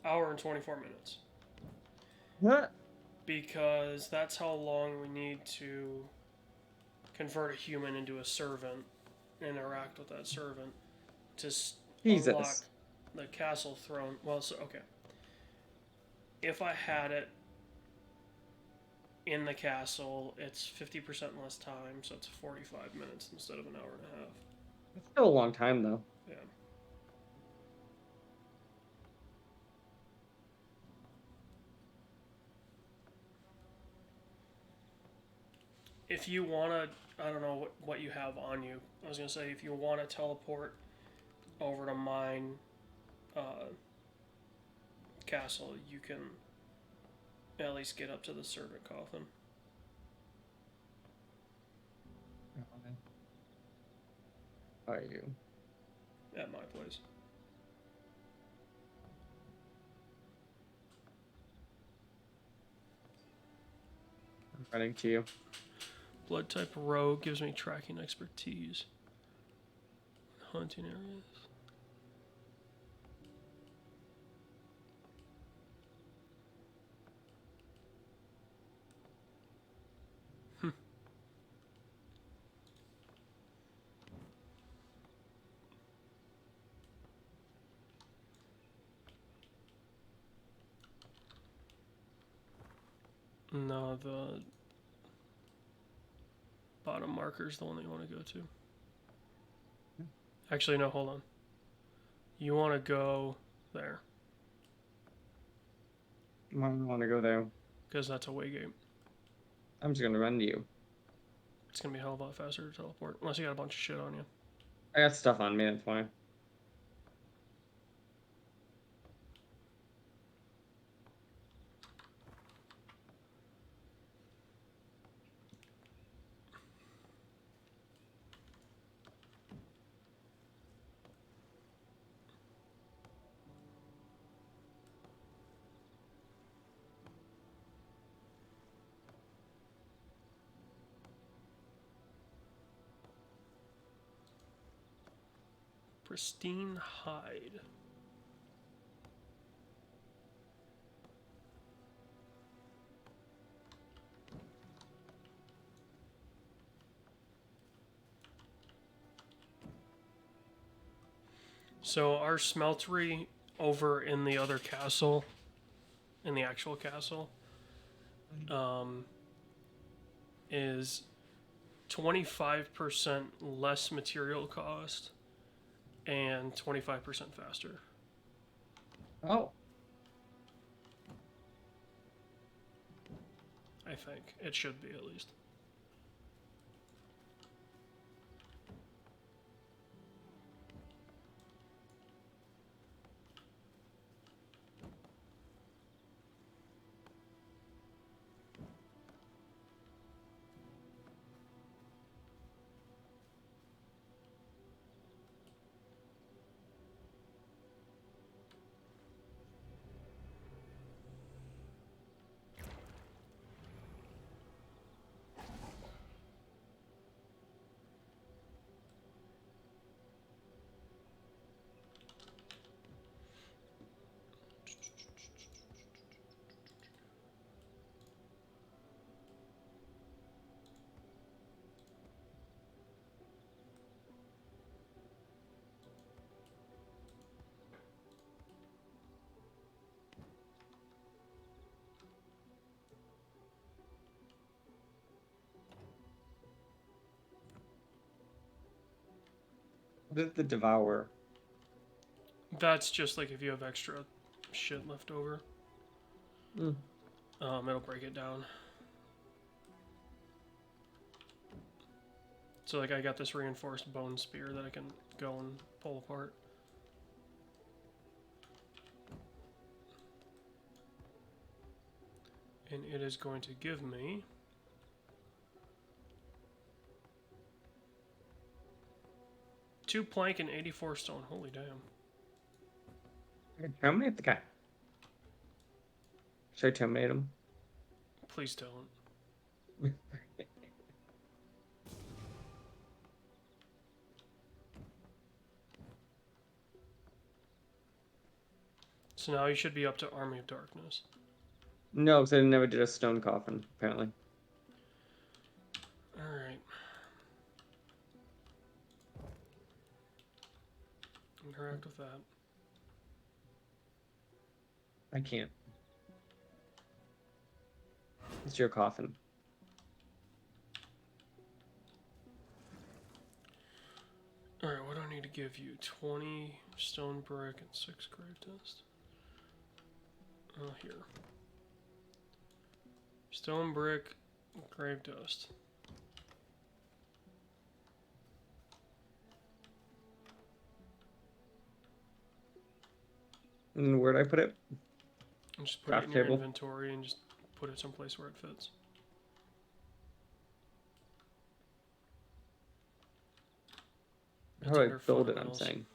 hour and 24 minutes. What? Because that's how long we need to convert a human into a servant, interact with that servant, to unlock Jesus. the castle throne. Well, so, okay. If I had it in the castle, it's 50% less time, so it's 45 minutes instead of an hour and a half. It's still a long time though. Yeah. if you want to, I don't know what you have on you. I was going to say, if you want to teleport over to mine castle, you can at least get up to the servant coffin. How are you? At my place. I'm running to you. Blood type rogue gives me tracking expertise. Hunting areas. No, the bottom marker is the one that you want to go to. Actually, no, hold on. You want to go there. Why do I want to go there? Because that's a way gate. I'm just gonna run to you. It's going to be a hell of a lot faster to teleport. Unless you got a bunch of shit on you. I got stuff on me, that's fine. Pristine hide. So our smeltery over in the other castle, in the actual castle, is 25% less material cost and 25% faster. Oh. I think. It should be, at least. What is the Devour? That's just like if you have extra shit left over. Mm. It'll break it down. So like I got this reinforced bone spear that I can go and pull apart. And it is going to give me 2 plank and 84 stone. Holy damn. Terminate the guy. Should I terminate him? Please don't. So now you should be up to Army of Darkness. No, because I never did a stone coffin, apparently. Alright. Interact with that. I can't. It's your coffin. Alright, what do I need to give you? 20 stone brick and 6 grave dust. Here. Stone brick, grave dust. And where'd I put it? And just put it Craft in your table. inventory and just put it someplace where it fits. How It's do I under build it? I'm fundamentals. saying.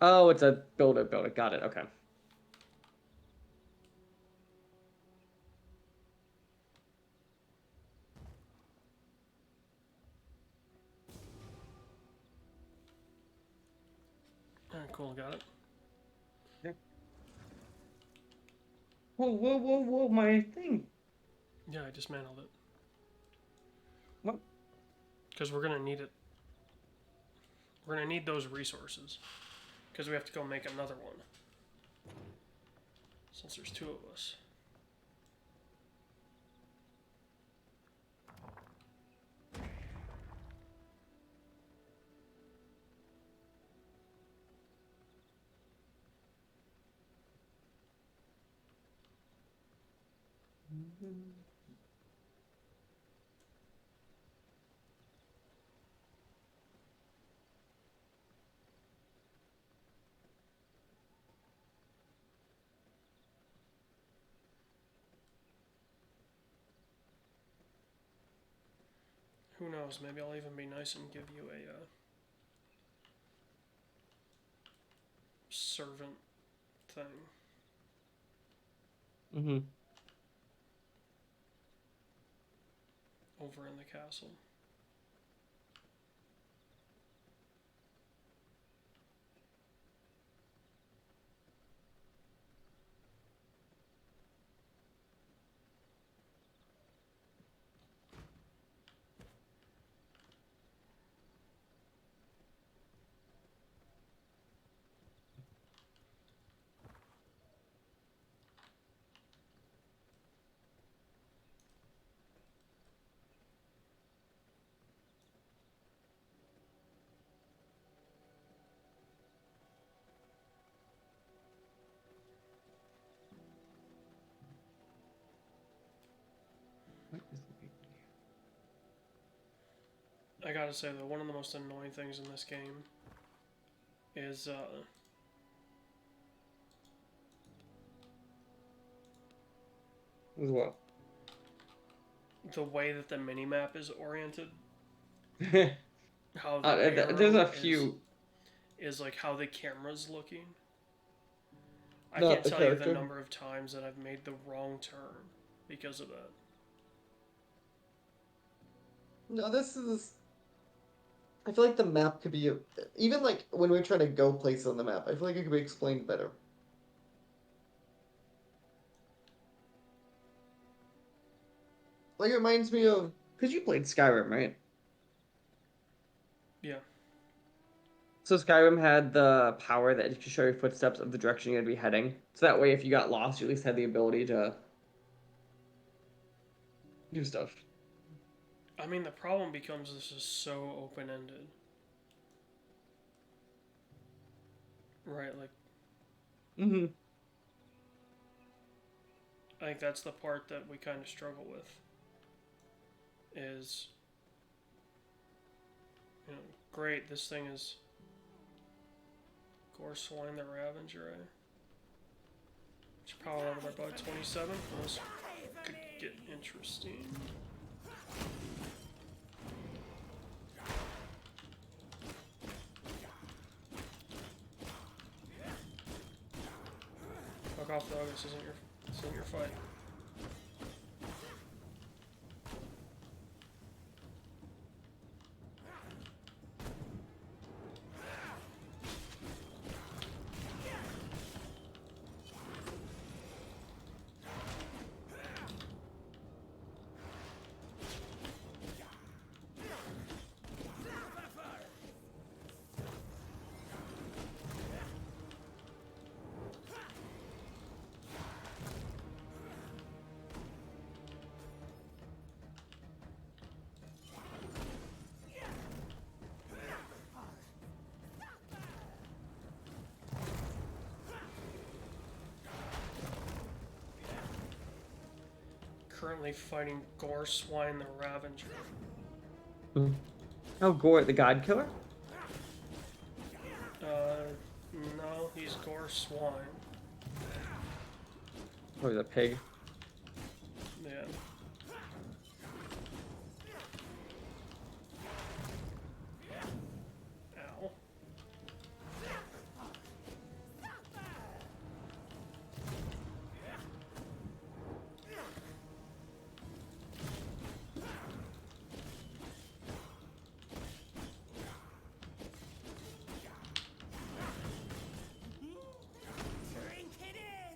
Oh, it's a build it, build it. Got it. Okay. Alright, cool, got it. Yeah. Whoa, whoa, whoa, whoa! My thing. Yeah, I dismantled it. What? Because we're gonna need it. We're gonna need those resources. Because we have to go make another one. Since there's 2 of us. Who knows, maybe I'll even be nice and give you a servant thing. Mm-hmm. Over in the castle. What is the big I gotta say though, one of the most annoying things in this game is As well. the way that the minimap is oriented. How the There's arrow a few. is like how the camera's looking. I Not can't the tell you the character. number of times that I've made the wrong turn because of that. No, this is. I feel like the map could be even like when we're trying to go places on the map. I feel like it could be explained better. Like it reminds me of because you played Skyrim, right? Yeah. So Skyrim had the power that it could show your footsteps of the direction you'd be heading. So that way, if you got lost, you at least had the ability to do stuff. I mean, the problem becomes this is so open ended. Right, like, Mm-hmm. I think that's the part that we kind of struggle with. Is, you know, great, this thing is Gorswine the Ravager, eh? It's power level by about 27. This could get interesting. Fuck off, dog. This isn't your fight. Currently fighting Gorswine the Ravager. Oh, Gore, the God Killer? No, He's gore swine. Oh, he's a pig. Yeah. Ow. Drink it in!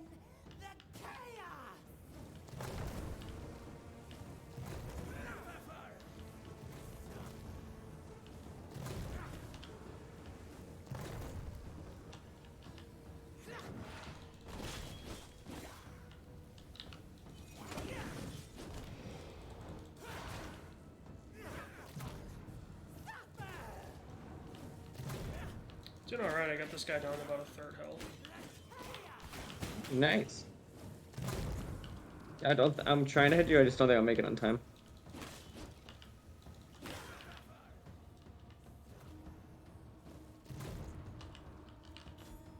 The chaos! Doing alright, I got this guy down to about a third health. Nice. I'm trying to hit you. I just don't think I'll make it on time.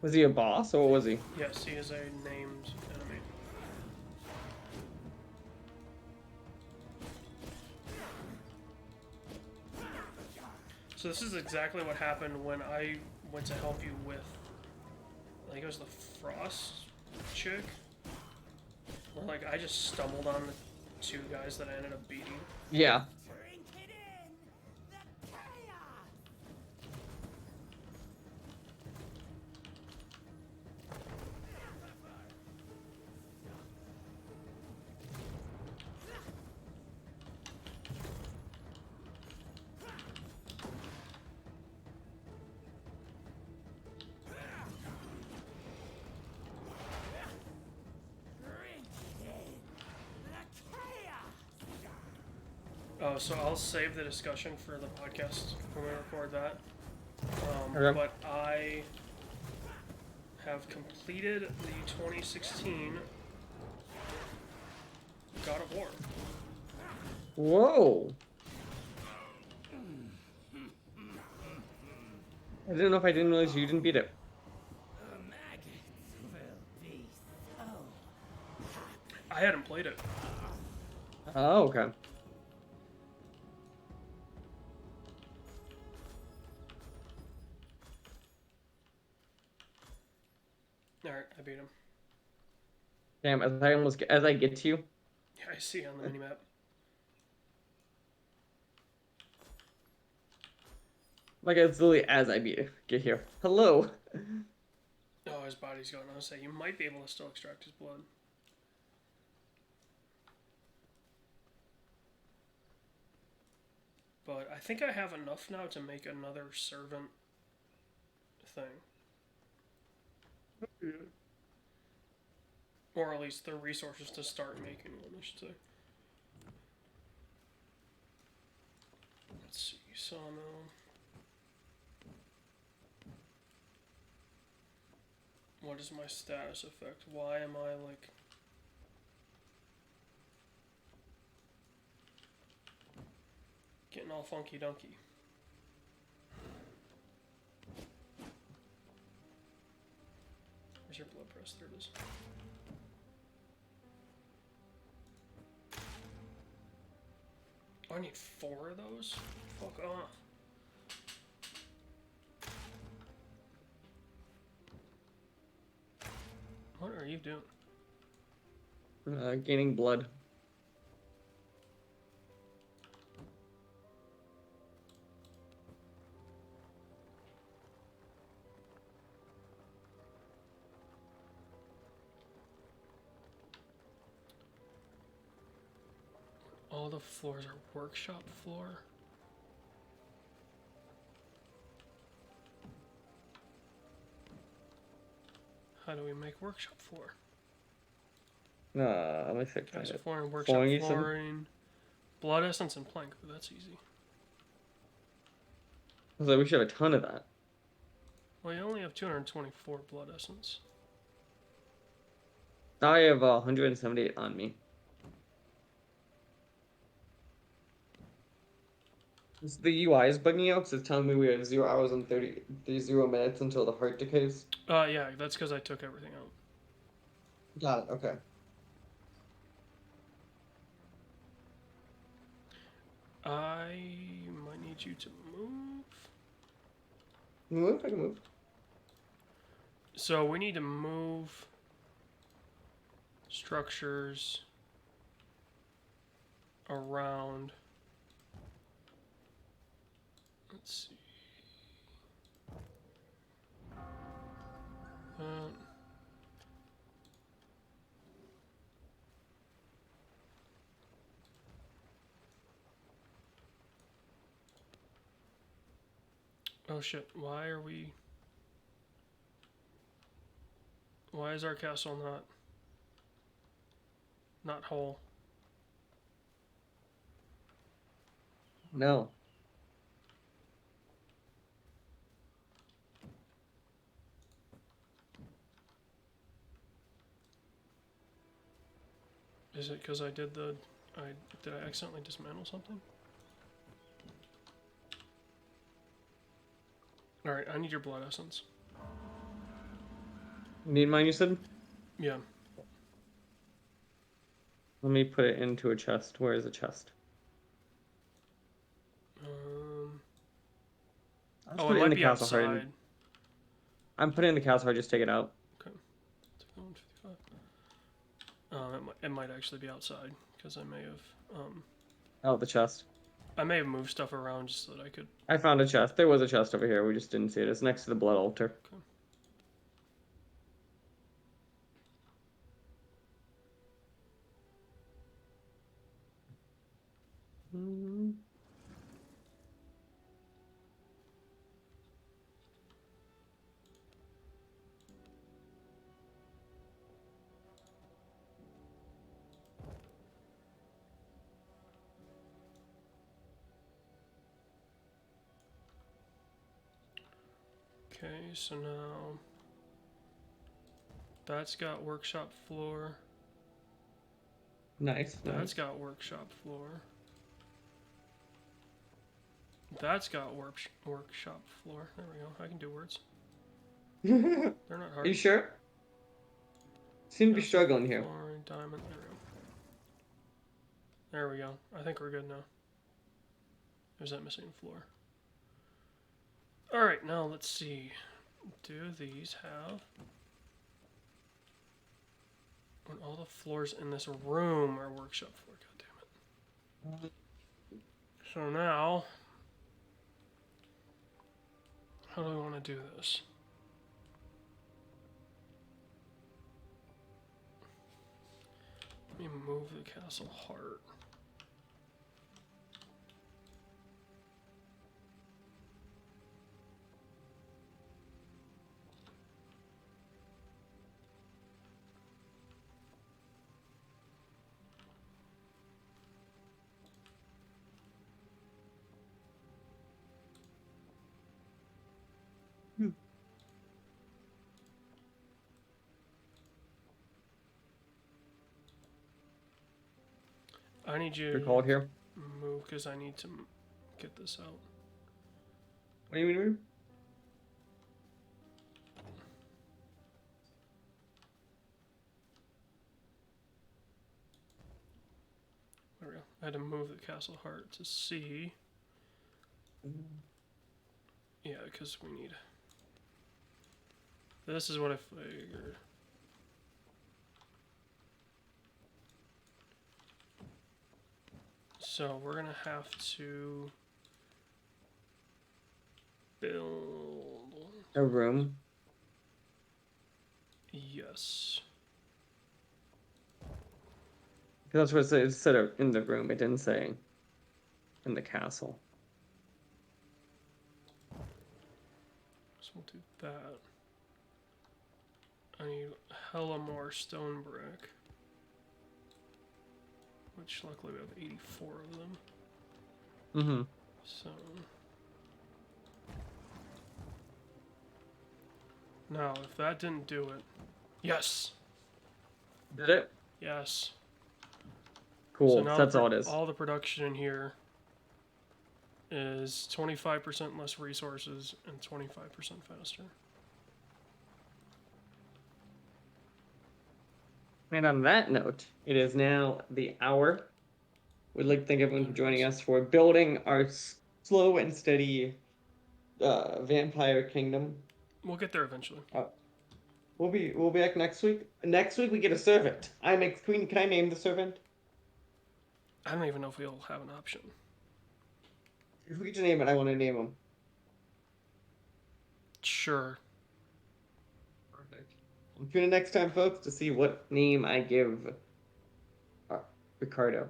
Was he a boss or what was he? Yes, he is a named enemy. So this is exactly what happened when I went to help you with, I think it was the Frost chick. Where, like, I just stumbled on the two guys that I ended up beating. Yeah. Drink it in! The chaos! Drink it in! The chaos! Oh, so I'll save the discussion for the podcast when we record that. Okay. But I have completed the 2016 God of War. Whoa. I didn't know if I didn't realize you didn't beat it. The maggots will be so I hadn't played it. Oh, okay. Alright, I beat him. Damn, as I get to you. Yeah, I see on the minimap. Like it's literally as I get here. Hello. Oh, his body's going. I was saying you might be able to still extract his blood. But I think I have enough now to make another servant thing. Or at least the resources to start making one, I should say. Let's see, sawmill. What is my status effect? Why am I like... getting all funky dunky? Where's your blood press? There it is. Oh, I need 4 of those? Fuck off. What are you doing? Gaining blood. All the floors are workshop floor. How do we make workshop floor? Let me fix Guys, it. flooring, workshop Flooring, you said? flooring, blood essence, and plank. Ooh, that's easy. I was like, we should have a ton of that. Well, you only have 224 blood essence. I have 178 on me. The UI is bugging out because it's telling me we have 0 hours and 0 minutes until the heart decays. Yeah, that's because I took everything out. Got it. Okay. I might need you to move. Move. I can move. So we need to move structures around. Let's see. Oh shit, why is our castle not whole? No. Is it because did I accidentally dismantle something? Alright, I need your blood essence. Need mine, you said? Yeah. Let me put it into a chest. Where is the chest? Let's Oh, put it it in might the be castle heart. outside. I'm putting it in the castle heart. Just take it out. Okay. It might actually be outside because I may have Oh, the chest. moved stuff around just so that I could. I found a chest. There was a chest over here. We just didn't see it. It's next to the blood altar. Okay. Okay, so now that's got workshop floor. Nice. That's got workshop floor. That's got workshop floor. There we go. I can do words. Are They're not hard. you sure? Seem to be Castle struggling here. floor, diamond. There we go. I think we're good now. There's that missing floor. Alright, now let's see. Do these have... When all the floors in this room are workshop floor, god damn it. So now... How do we want to do this? Let me move the castle heart. I need you You're called here. to move because I need to get this out. What do you mean? There we go. I had to move the castle heart to C. Yeah, because we need... This is what I figured. So we're gonna have to build... A room. Yes. That's what it said. It said in the room. It didn't say in the castle. So we'll do that. I need hella more stone brick. Which luckily we have 84 of them. Mm-hmm. So... Now, if that didn't do it... Yes! Did it? Yes. Cool. So now That's all it is. all the production in here is 25% less resources and 25% faster. And on that note, it is now the hour. We'd like to thank everyone for joining us for building our slow and steady vampire kingdom. We'll get there eventually. We'll be back next week. Next week we get a servant. Can I name the servant? I don't even know if we'll have an option. If we get to name it, I want to name him. Sure. Perfect. Tune in next time, folks, to see what name I give Ricardo.